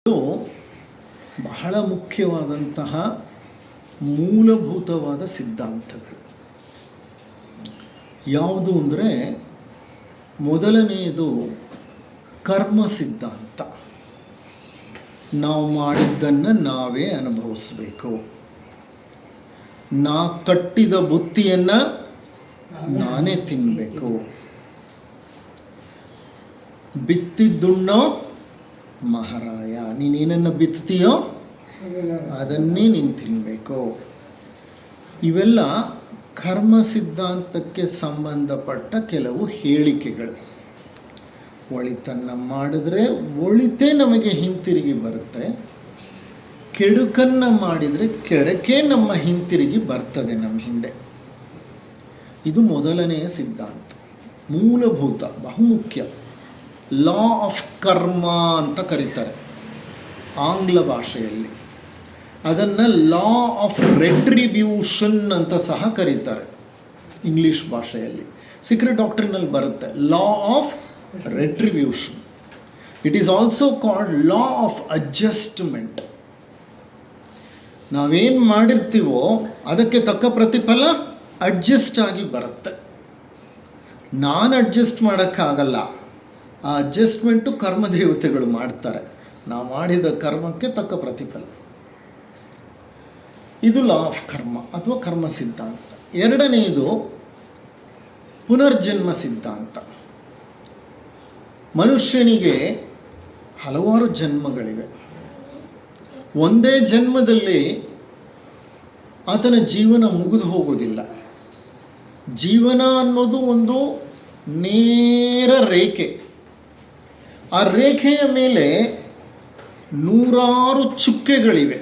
ಇದು ಬಹಳ ಮುಖ್ಯವಾದಂತಹ ಮೂಲಭೂತವಾದ ಸಿದ್ಧಾಂತಗಳು. ಯಾವುದು ಅಂದರೆ ಮೊದಲನೆಯದು ಕರ್ಮ ಸಿದ್ಧಾಂತ. ನಾವು ಮಾಡಿದ್ದನ್ನು ನಾವೇ ಅನುಭವಿಸಬೇಕು. ನಾ ಕಟ್ಟಿದ ಬುತ್ತಿಯನ್ನು ನಾನೇ ತಿನ್ನಬೇಕು. ಬಿತ್ತಿದ್ದುಣ್ಣೋ ಮಹಾರಾಯ, ನೀನೇನನ್ನು ಬಿತ್ತೀಯೋ ಅದನ್ನೇ ನೀನು ತಿನ್ನಬೇಕು. ಇವೆಲ್ಲ ಕರ್ಮ ಸಿದ್ಧಾಂತಕ್ಕೆ ಸಂಬಂಧಪಟ್ಟ ಕೆಲವು ಹೇಳಿಕೆಗಳು. ಒಳಿತನ್ನು ಮಾಡಿದ್ರೆ ಒಳಿತೇ ನಮಗೆ ಹಿಂತಿರುಗಿ ಬರುತ್ತೆ, ಕೆಡುಕನ್ನು ಮಾಡಿದರೆ ಕೆಡಕೆ ನಮ್ಮ ಹಿಂತಿರುಗಿ ಬರ್ತದೆ ನಮ್ಮ ಹಿಂದೆ. ಇದು ಮೊದಲನೆಯ ಸಿದ್ಧಾಂತ, ಮೂಲಭೂತ, ಬಹುಮುಖ್ಯ. ಲಾ ಆಫ್ ಕರ್ಮ ಅಂತ ಕರೀತಾರೆ ಆಂಗ್ಲ ಭಾಷೆಯಲ್ಲಿ. ಅದನ್ನು ಲಾ ಆಫ್ ರೆಟ್ರಿಬ್ಯೂಷನ್ ಅಂತ ಸಹ ಕರೀತಾರೆ ಇಂಗ್ಲೀಷ್ ಭಾಷೆಯಲ್ಲಿ. ಸೀಕ್ರೆಟ್ ಡಾಕ್ಟ್ರಿನಲ್ಲಿ ಬರುತ್ತೆ law of retribution. It is also called law of adjustment. ನಾವೇನು ಮಾಡಿರ್ತೀವೋ ಅದಕ್ಕೆ ತಕ್ಕ ಪ್ರತಿಫಲ ಅಡ್ಜಸ್ಟ್ ಆಗಿ ಬರುತ್ತೆ. ನಾನು ಅಡ್ಜಸ್ಟ್ ಮಾಡೋಕ್ಕಾಗಲ್ಲ, ಆ ಅಡ್ಜಸ್ಟ್ಮೆಂಟು ಕರ್ಮದೇವತೆಗಳು ಮಾಡ್ತಾರೆ. ನಾವು ಮಾಡಿದ ಕರ್ಮಕ್ಕೆ ತಕ್ಕ ಪ್ರತಿಫಲ. ಇದು ಲಾ ಆಫ್ ಕರ್ಮ ಅಥವಾ ಕರ್ಮ ಸಿದ್ಧಾಂತ. ಎರಡನೆಯದು ಪುನರ್ಜನ್ಮ ಸಿದ್ಧಾಂತ. ಮನುಷ್ಯನಿಗೆ ಹಲವಾರು ಜನ್ಮಗಳಿವೆ. ಒಂದೇ ಜನ್ಮದಲ್ಲಿ ಆತನ ಜೀವನ ಮುಗಿದು ಹೋಗೋದಿಲ್ಲ. ಜೀವನ ಅನ್ನೋದು ಒಂದು ನೇರ ರೇಖೆ. ಆ ರೇಖೆಯ ಮೇಲೆ ನೂರಾರು ಚುಕ್ಕೆಗಳಿವೆ.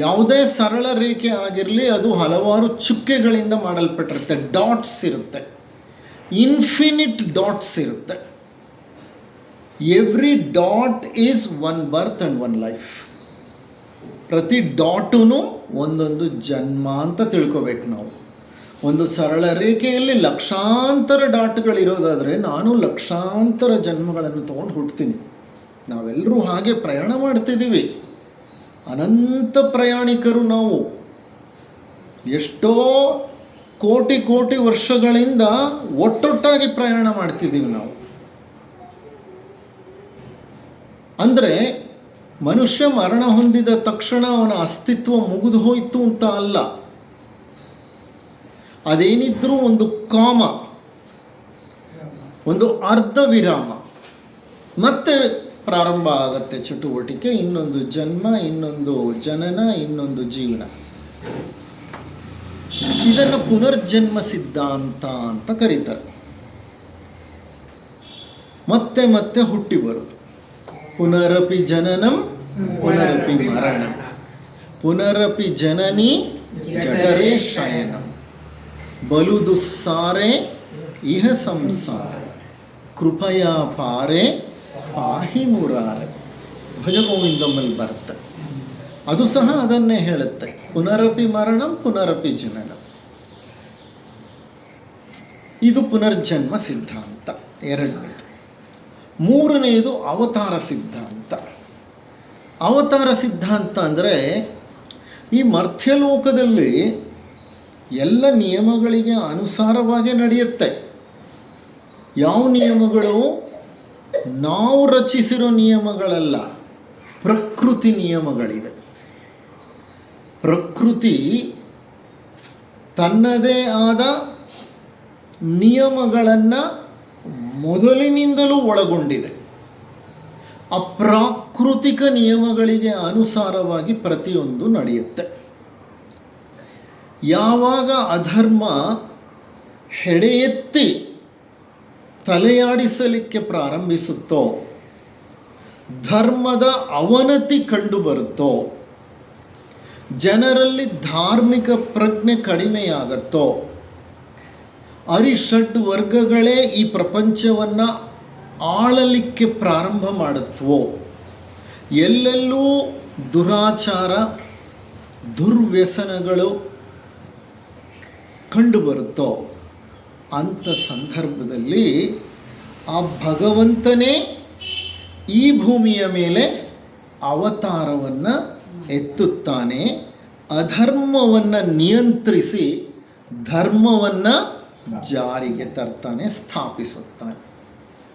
ಯಾವುದೇ ಸರಳ ರೇಖೆ ಆಗಿರಲಿ, ಅದು ಹಲವಾರು ಚುಕ್ಕೆಗಳಿಂದ ಮಾಡಲ್ಪಟ್ಟಿರುತ್ತೆ. ಡಾಟ್ಸ್ ಇರುತ್ತೆ, ಇನ್ಫಿನಿಟ್ ಡಾಟ್ಸ್ ಇರುತ್ತೆ. Every dot is one birth and one life. ಪ್ರತಿ ಡಾಟೂ ಒಂದೊಂದು ಜನ್ಮ ಅಂತ ತಿಳ್ಕೊಬೇಕು ನಾವು. ಒಂದು ಸರಳ ರೇಖೆಯಲ್ಲಿ ಲಕ್ಷಾಂತರ ಡಾಟ್ಗಳಿರೋದಾದರೆ ನಾನು ಲಕ್ಷಾಂತರ ಜನ್ಮಗಳನ್ನು ತೊಗೊಂಡು ಹುಡ್ತೀನಿ. ನಾವೆಲ್ಲರೂ ಹಾಗೆ ಪ್ರಯಾಣ ಮಾಡ್ತಿದ್ದೀವಿ. ಅನಂತ ಪ್ರಯಾಣಿಕರು ನಾವು. ಎಷ್ಟೋ ಕೋಟಿ ಕೋಟಿ ವರ್ಷಗಳಿಂದ ಒಟ್ಟೊಟ್ಟಾಗಿ ಪ್ರಯಾಣ ಮಾಡ್ತಿದ್ದೀವಿ ನಾವು. ಅಂದರೆ ಮನುಷ್ಯ ಮರಣ ಹೊಂದಿದ ತಕ್ಷಣ ಅವನ ಅಸ್ತಿತ್ವ ಮುಗಿದು ಹೋಯಿತು ಅಂತ ಅಲ್ಲ. ಅದೇನಿದ್ರೂ ಒಂದು ಕಾಮ, ಒಂದು ಅರ್ಧ ವಿರಾಮ, ಮತ್ತೆ ಪ್ರಾರಂಭ ಆಗತ್ತೆ ಚಟುವಟಿಕೆ. ಇನ್ನೊಂದು ಜನ್ಮ, ಇನ್ನೊಂದು ಜನನ, ಇನ್ನೊಂದು ಜೀವನ. ಇದನ್ನು ಪುನರ್ಜನ್ಮ ಸಿದ್ಧಾಂತ ಅಂತ ಕರೀತಾರೆ. ಮತ್ತೆ ಮತ್ತೆ ಹುಟ್ಟಿ ಬರುವುದು. ಪುನರಪಿ ಜನನಂ ಪುನರಪಿ ಮರಣಂ ಪುನರಪಿ ಜನನಿ ಜಠರೇ ಶಯನಂ ಬಲು ದುಸ್ಸಾರೆ ಇಹ ಸಂಸಾರ ಕೃಪಯಾ ಪಾರೆ ಪಾಹಿ ಮುರಾರೆ. ಭಜಗೋವಿಂದಮ್ಮಲ್ಲಿ ಬರುತ್ತೆ. ಅದು ಸಹ ಅದನ್ನೇ ಹೇಳುತ್ತೆ. ಪುನರಪಿ ಮರಣಂ ಪುನರಪಿ ಜನನಂ. ಇದು ಪುನರ್ಜನ್ಮ ಸಿದ್ಧಾಂತ ಎರಡನೇದು. ಮೂರನೆಯದು ಅವತಾರ ಸಿದ್ಧಾಂತ. ಅವತಾರ ಸಿದ್ಧಾಂತ ಅಂದರೆ ಈ ಮರ್ತ್ಯಲೋಕದಲ್ಲಿ ಎಲ್ಲ ನಿಯಮಗಳಿಗೆ ಅನುಸಾರವಾಗಿ ನಡೆಯುತ್ತೆ. ಯಾವ ನಿಯಮಗಳು? ನಾವು ರಚಿಸಿರೋ ನಿಯಮಗಳಲ್ಲ, ಪ್ರಕೃತಿ ನಿಯಮಗಳಿವೆ. ಪ್ರಕೃತಿ ತನ್ನದೇ ಆದ ನಿಯಮಗಳನ್ನು ಮೊದಲಿನಿಂದಲೂ ಒಳಗೊಂಡಿದೆ. ಆ ಪ್ರಾಕೃತಿಕ ನಿಯಮಗಳಿಗೆ ಅನುಸಾರವಾಗಿ ಪ್ರತಿಯೊಂದು ನಡೆಯುತ್ತೆ. ಯಾವಾಗ ಅಧರ್ಮ ಹೆಡೆ ಎತ್ತಿ ತಲೆಯಾಡಿಸಲಿಕ್ಕೆ ಪ್ರಾರಂಭಿಸುತ್ತೋ, ಧರ್ಮದ ಅವನತಿ ಕಂಡುಬರುತ್ತೋ, ಜನರಲ್ಲಿ ಧಾರ್ಮಿಕ ಪ್ರಜ್ಞೆ ಕಡಿಮೆಯಾಗತ್ತೋ, ಅರಿಷಡ್ ವರ್ಗಗಳೇ ಈ ಪ್ರಪಂಚವನ್ನು ಆಳಲಿಕ್ಕೆ ಪ್ರಾರಂಭ ಮಾಡುತ್ತವೋ, ಎಲ್ಲೆಲ್ಲೂ ದುರಾಚಾರ ದುರ್ವ್ಯಸನಗಳು ಕಂಡುಬರುತ್ತೋ, ಅಂಥ ಸಂದರ್ಭದಲ್ಲಿ ಆ ಭಗವಂತನೇ ಈ ಭೂಮಿಯ ಮೇಲೆ ಅವತಾರವನ್ನು ಎತ್ತುತ್ತಾನೆ, ಅಧರ್ಮವನ್ನು ನಿಯಂತ್ರಿಸಿ ಧರ್ಮವನ್ನು ಜಾರಿಗೆ ತರ್ತಾನೆ, ಸ್ಥಾಪಿಸುತ್ತಾನೆ.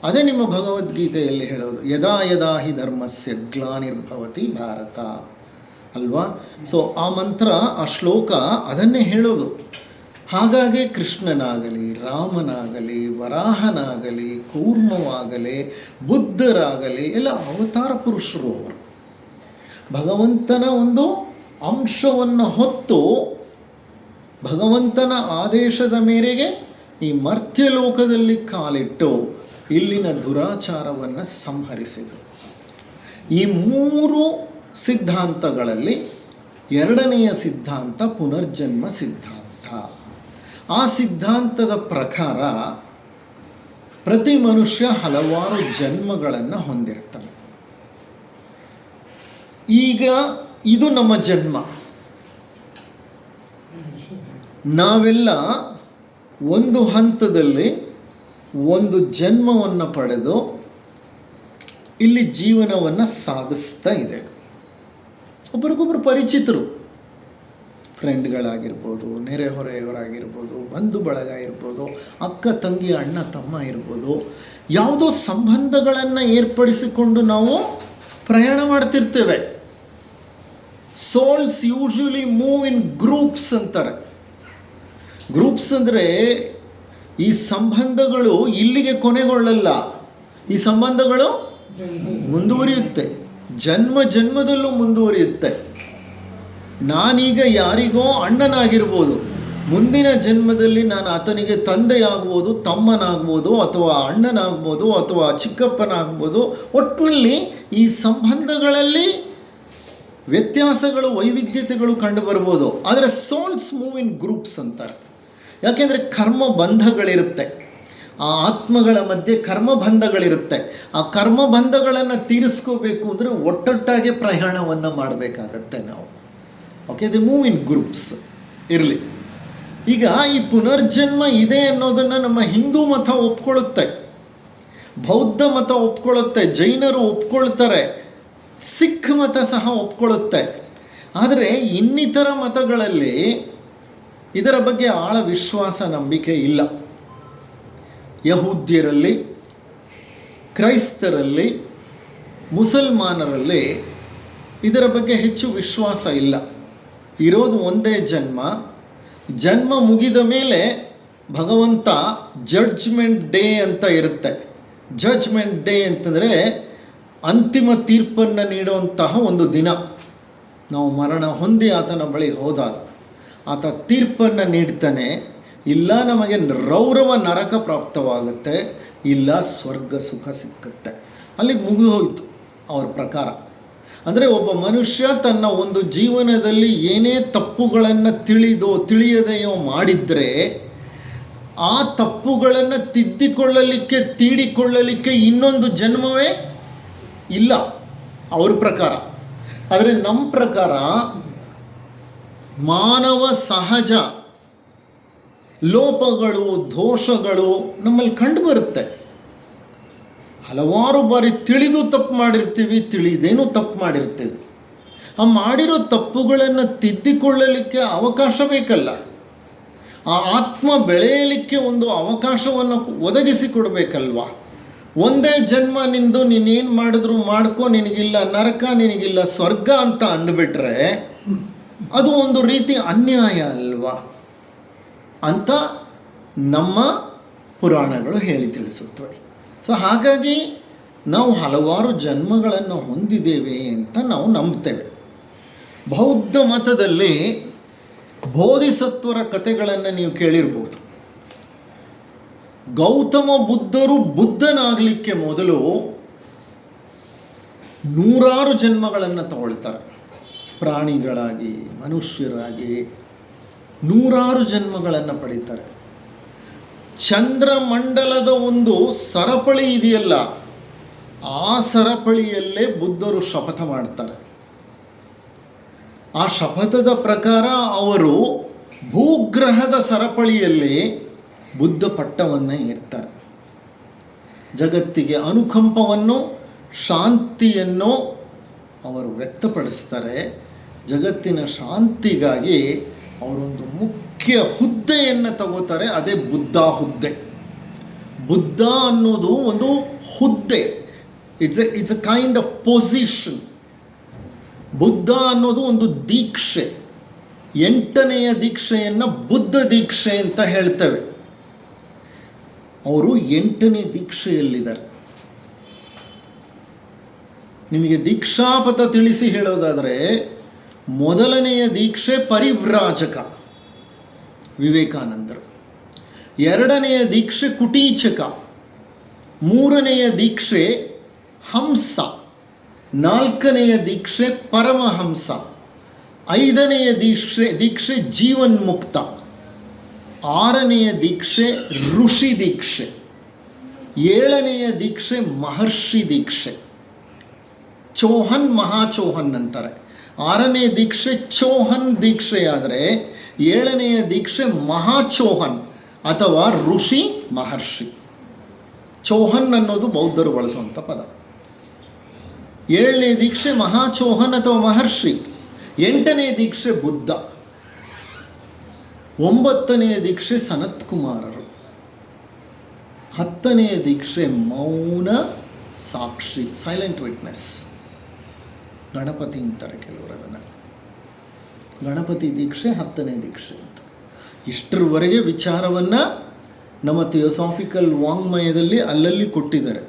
ಅದೇ ನಿಮ್ಮ ಭಗವದ್ಗೀತೆಯಲ್ಲಿ ಹೇಳೋದು, ಯದಾ ಯದಾ ಹಿ ಧರ್ಮಸ್ಯ ಗ್ಲಾನಿರ್ಭವತಿ ಭಾರತ ಅಲ್ವಾ. ಸೊ ಆ ಮಂತ್ರ, ಆ ಶ್ಲೋಕ ಅದನ್ನೇ ಹೇಳೋದು. ಹಾಗಾಗಿ ಕೃಷ್ಣನಾಗಲಿ, ರಾಮನಾಗಲಿ, ವರಾಹನಾಗಲಿ, ಕೂರ್ಮವಾಗಲಿ, ಬುದ್ಧರಾಗಲಿ ಎಲ್ಲ ಅವತಾರ ಪುರುಷರು. ಅವರು ಭಗವಂತನ ಒಂದು ಅಂಶವನ್ನು ಹೊತ್ತು ಭಗವಂತನ ಆದೇಶದ ಮೇರೆಗೆ ಈ ಮರ್ತ್ಯಲೋಕದಲ್ಲಿ ಕಾಲಿಟ್ಟು ಇಲ್ಲಿನ ದುರಾಚಾರವನ್ನು ಸಂಹರಿಸಿದರು. ಈ 3 ಸಿದ್ಧಾಂತಗಳಲ್ಲಿ ಎರಡನೆಯ ಸಿದ್ಧಾಂತ ಪುನರ್ಜನ್ಮ ಸಿದ್ಧಾಂತ. ಆ ಸಿದ್ಧಾಂತದ ಪ್ರಕಾರ ಪ್ರತಿ ಮನುಷ್ಯ ಹಲವಾರು ಜನ್ಮಗಳನ್ನು ಹೊಂದಿರ್ತಾನೆ. ಈಗ ಇದು ನಮ್ಮ ಜನ್ಮ. ನಾವೆಲ್ಲ ಒಂದು ಹಂತದಲ್ಲಿ ಒಂದು ಜನ್ಮವನ್ನು ಪಡೆದು ಇಲ್ಲಿ ಜೀವನವನ್ನು ಸಾಗಿಸ್ತಾ ಇದೆ. ಒಬ್ರಿಗೊಬ್ರು ಪರಿಚಿತರು, ಫ್ರೆಂಡ್ಗಳಾಗಿರ್ಬೋದು, ನೆರೆಹೊರೆಯವರಾಗಿರ್ಬೋದು, ಬಂಧು ಬಳಗ ಇರ್ಬೋದು, ಅಕ್ಕ ತಂಗಿ ಅಣ್ಣ ತಮ್ಮ ಇರ್ಬೋದು, ಯಾವುದೋ ಸಂಬಂಧಗಳನ್ನು ಏರ್ಪಡಿಸಿಕೊಂಡು ನಾವು ಪ್ರಯಾಣ ಮಾಡ್ತಿರ್ತೇವೆ. Souls usually move in groups ಅಂತಾರೆ. ಗ್ರೂಪ್ಸ್ ಅಂದರೆ ಈ ಸಂಬಂಧಗಳು ಇಲ್ಲಿಗೆ ಕೊನೆಗೊಳ್ಳಲ್ಲ, ಈ ಸಂಬಂಧಗಳು ಮುಂದುವರಿಯುತ್ತೆ, ಜನ್ಮ ಜನ್ಮದಲ್ಲೂ ಮುಂದುವರಿಯುತ್ತೆ. ನಾನೀಗ ಯಾರಿಗೋ ಅಣ್ಣನಾಗಿರ್ಬೋದು, ಮುಂದಿನ ಜನ್ಮದಲ್ಲಿ ನಾನು ಆತನಿಗೆ ತಂದೆಯಾಗ್ಬೋದು, ತಮ್ಮನಾಗ್ಬೋದು, ಅಥವಾ ಅಣ್ಣನಾಗ್ಬೋದು, ಅಥವಾ ಚಿಕ್ಕಪ್ಪನಾಗ್ಬೋದು. ಒಟ್ಟಿನಲ್ಲಿ ಈ ಸಂಬಂಧಗಳಲ್ಲಿ ವ್ಯತ್ಯಾಸಗಳು, ವೈವಿಧ್ಯತೆಗಳು ಕಂಡು ಬರ್ಬೋದು. ಆದರೆ ಸೋಲ್ಸ್ ಮೂವ್ ಇನ್ ಗ್ರೂಪ್ಸ್ ಅಂತಾರೆ. ಯಾಕೆಂದರೆ ಕರ್ಮಬಂಧಗಳಿರುತ್ತೆ, ಆ ಆತ್ಮಗಳ ಮಧ್ಯೆ ಕರ್ಮಬಂಧಗಳಿರುತ್ತೆ. ಆ ಕರ್ಮಬಂಧಗಳನ್ನು ತೀರಿಸ್ಕೋಬೇಕು ಅಂದರೆ ಒಟ್ಟೊಟ್ಟಾಗಿ ಪ್ರಯಾಣವನ್ನು ಮಾಡಬೇಕಾಗತ್ತೆ ನಾವು. Okay, the move in groups ಇರಲಿ. ಈಗ ಈ ಪುನರ್ಜನ್ಮ ಇದೆ ಅನ್ನೋದನ್ನು ನಮ್ಮ ಹಿಂದೂ ಮತ ಒಪ್ಕೊಳ್ಳುತ್ತೆ, ಬೌದ್ಧ ಮತ ಒಪ್ಕೊಳ್ಳುತ್ತೆ, ಜೈನರು ಒಪ್ಕೊಳ್ತಾರೆ, ಸಿಖ್ ಮತ ಸಹ ಒಪ್ಕೊಳ್ಳುತ್ತೆ. ಆದರೆ ಇನ್ನಿತರ ಮತಗಳಲ್ಲಿ ಇದರ ಬಗ್ಗೆ ಆಳ ವಿಶ್ವಾಸ, ನಂಬಿಕೆ ಇಲ್ಲ. ಯಹೂದ್ಯರಲ್ಲಿ, ಕ್ರೈಸ್ತರಲ್ಲಿ, ಮುಸಲ್ಮಾನರಲ್ಲಿ ಇದರ ಬಗ್ಗೆ ಹೆಚ್ಚು ವಿಶ್ವಾಸ ಇಲ್ಲ. ಇರೋದು ಒಂದೇ ಜನ್ಮ. ಜನ್ಮ ಮುಗಿದ ಮೇಲೆ ಭಗವಂತ ಜಡ್ಜ್ಮೆಂಟ್ ಡೇ ಅಂತ ಇರುತ್ತೆ. ಜಡ್ಜ್ಮೆಂಟ್ ಡೇ ಅಂತಂದರೆ ಅಂತಿಮ ತೀರ್ಪನ್ನು ನೀಡುವಂತಹ ಒಂದು ದಿನ. ನಾವು ಮರಣ ಹೊಂದಿ ಆತನ ಬಳಿ ಹೋದಾಗ ಆತ ತೀರ್ಪನ್ನು ನೀಡ್ತಾನೆ. ಇಲ್ಲ ನಮಗೆ ರೌರವ ನರಕ ಪ್ರಾಪ್ತವಾಗುತ್ತೆ, ಇಲ್ಲ ಸ್ವರ್ಗ ಸುಖ ಸಿಕ್ಕುತ್ತೆ. ಅಲ್ಲಿಗೆ ಮುಗಿದು ಹೋಯಿತು ಅವ್ರ ಪ್ರಕಾರ. ಅಂದರೆ ಒಬ್ಬ ಮನುಷ್ಯ ತನ್ನ ಒಂದು ಜೀವನದಲ್ಲಿ ಏನೇ ತಪ್ಪುಗಳನ್ನು ತಿಳಿಯದೆಯೋ ಮಾಡಿದರೆ ಆ ತಪ್ಪುಗಳನ್ನು ತಿದ್ದಿಕೊಳ್ಳಲಿಕ್ಕೆ, ತೀಡಿಕೊಳ್ಳಲಿಕ್ಕೆ ಇನ್ನೊಂದು ಜನ್ಮವೇ ಇಲ್ಲ ಅವ್ರ ಪ್ರಕಾರ. ಆದರೆ ನಮ್ಮ ಪ್ರಕಾರ ಮಾನವ ಸಹಜ ಲೋಪಗಳು, ದೋಷಗಳು ನಮ್ಮಲ್ಲಿ ಕಂಡು ಬರುತ್ತೆ. ಹಲವಾರು ಬಾರಿ ತಿಳಿದು ತಪ್ಪು ಮಾಡಿರ್ತೀವಿ, ತಿಳಿದೇನೂ ತಪ್ಪು ಮಾಡಿರ್ತೀವಿ. ಆ ಮಾಡಿರೋ ತಪ್ಪುಗಳನ್ನು ತಿದ್ದಿಕೊಳ್ಳಲಿಕ್ಕೆ ಅವಕಾಶ ಬೇಕಲ್ಲ. ಆ ಆತ್ಮ ಬೆಳೆಯಲಿಕ್ಕೆ ಒಂದು ಅವಕಾಶವನ್ನು ಒದಗಿಸಿಕೊಡ್ಬೇಕಲ್ವ. ಒಂದೇ ಜನ್ಮ ನಿಂದು ನೀನೇನು ಮಾಡಿದ್ರು ಮಾಡ್ಕೊ, ನಿನಗಿಲ್ಲ ನರಕ, ನಿನಗಿಲ್ಲ ಸ್ವರ್ಗ ಅಂತ ಅಂದುಬಿಟ್ರೆ ಅದು ಒಂದು ರೀತಿ ಅನ್ಯಾಯ ಅಲ್ವಾ ಅಂತ ನಮ್ಮ ಪುರಾಣಗಳು ಹೇಳಿ ತಿಳಿಸುತ್ತವೆ. ಸೊ ಹಾಗಾಗಿ ನಾವು ಹಲವಾರು ಜನ್ಮಗಳನ್ನು ಹೊಂದಿದ್ದೇವೆ ಅಂತ ನಾವು ನಂಬ್ತೇವೆ. ಬೌದ್ಧ ಮತದಲ್ಲಿ ಬೋಧಿಸತ್ವರ ಕಥೆಗಳನ್ನು ನೀವು ಕೇಳಿರ್ಬೋದು. ಗೌತಮ ಬುದ್ಧರು ಬುದ್ಧನಾಗಲಿಕ್ಕೆ ಮೊದಲು 100 ಜನ್ಮಗಳನ್ನು ತಗೊಳ್ತಾರೆ. ಪ್ರಾಣಿಗಳಾಗಿ, ಮನುಷ್ಯರಾಗಿ 100 ಜನ್ಮಗಳನ್ನು ಪಡೀತಾರೆ. ಚಂದ್ರಮಂಡಲದ ಒಂದು ಸರಪಳಿ ಇದೆಯಲ್ಲ, ಆ ಸರಪಳಿಯಲ್ಲೇ ಬುದ್ಧರು ಶಪಥ ಮಾಡ್ತಾರೆ. ಆ ಶಪಥದ ಪ್ರಕಾರ ಅವರು ಭೂಗ್ರಹದ ಸರಪಳಿಯಲ್ಲಿ ಬುದ್ಧ ಪಟ್ಟವನ್ನು ಏರ್ತಾರೆ. ಜಗತ್ತಿಗೆ ಅನುಕಂಪವನ್ನು, ಶಾಂತಿಯನ್ನು ಅವರು ವ್ಯಕ್ತಪಡಿಸ್ತಾರೆ. ಜಗತ್ತಿನ ಶಾಂತಿಗಾಗಿ ಅವರೊಂದು ಮುಖ್ಯ ಹುದ್ದೆಯನ್ನು ತಗೋತಾರೆ, ಅದೇ ಬುದ್ಧ ಹುದ್ದೆ. ಬುದ್ಧ ಅನ್ನೋದು ಒಂದು ಹುದ್ದೆ, it's A kind of position. Buddha ಅನ್ನೋದು ಒಂದು ದೀಕ್ಷೆ. 8ನೆಯ ದೀಕ್ಷೆಯನ್ನು ಬುದ್ಧ ದೀಕ್ಷೆ ಅಂತ ಹೇಳ್ತೇವೆ. ಅವರು 8ನೇ ದೀಕ್ಷೆಯಲ್ಲಿದ್ದಾರೆ. ನಿಮಗೆ ದೀಕ್ಷಾಪಥ ತಿಳಿಸಿ ಹೇಳೋದಾದರೆ, ಮೊದಲನೆಯ ದೀಕ್ಷೆ ಪರಿವ್ರಾಜಕ ವಿವೇಕಾನಂದರು, 2ನೆಯ ದೀಕ್ಷೆ ಕುಟೀಚಕ, 3ನೆಯ ದೀಕ್ಷೆ ಹಂಸ, 4ನೆಯ ದೀಕ್ಷೆ ಪರಮಹಂಸ, 5ನೆಯ ದೀಕ್ಷೆ ಜೀವನ್ಮುಕ್ತ, 6ನೆಯ ದೀಕ್ಷೆ ಋಷಿ ದೀಕ್ಷೆ, 7ನೆಯ ದೀಕ್ಷೆ ಮಹರ್ಷಿ ದೀಕ್ಷೆ. ಚೋಹನ್ ಮಹಾಚೋಹನ್ ಅಂತಾರೆ. 6ನೇ ದೀಕ್ಷೆ ಚೋಹನ್ ದೀಕ್ಷೆಯಾದರೆ 7ನೆಯ ದೀಕ್ಷೆ ಮಹಾಚೋಹನ್ ಅಥವಾ ಋಷಿ ಮಹರ್ಷಿ. ಚೋಹನ್ ಅನ್ನೋದು ಬೌದ್ಧರು ಬಳಸುವಂಥ ಪದ. 7ನೇ ದೀಕ್ಷೆ ಮಹಾಚೋಹನ್ ಅಥವಾ ಮಹರ್ಷಿ. 8ನೇ ದೀಕ್ಷೆ ಬುದ್ಧ. 9ನೇ ದೀಕ್ಷೆ ಸನತ್ಕುಮಾರರು. 10ನೇ ದೀಕ್ಷೆ ಮೌನ ಸಾಕ್ಷಿ, ಸೈಲೆಂಟ್ ವಿಟ್ನೆಸ್. ಗಣಪತಿ ಅಂತಾರೆ ಕೆಲವರು ಅದನ್ನು. ಗಣಪತಿ ದೀಕ್ಷೆ 10ನೇ ದೀಕ್ಷೆ ಅಂತ. ಇಷ್ಟರವರೆಗೆ ವಿಚಾರವನ್ನು ನಮ್ಮ ಥಿಯೋಸಾಫಿಕಲ್ ವಾಂಗ್ಮಯದಲ್ಲಿ ಅಲ್ಲಲ್ಲಿ ಕೊಟ್ಟಿದ್ದಾರೆ.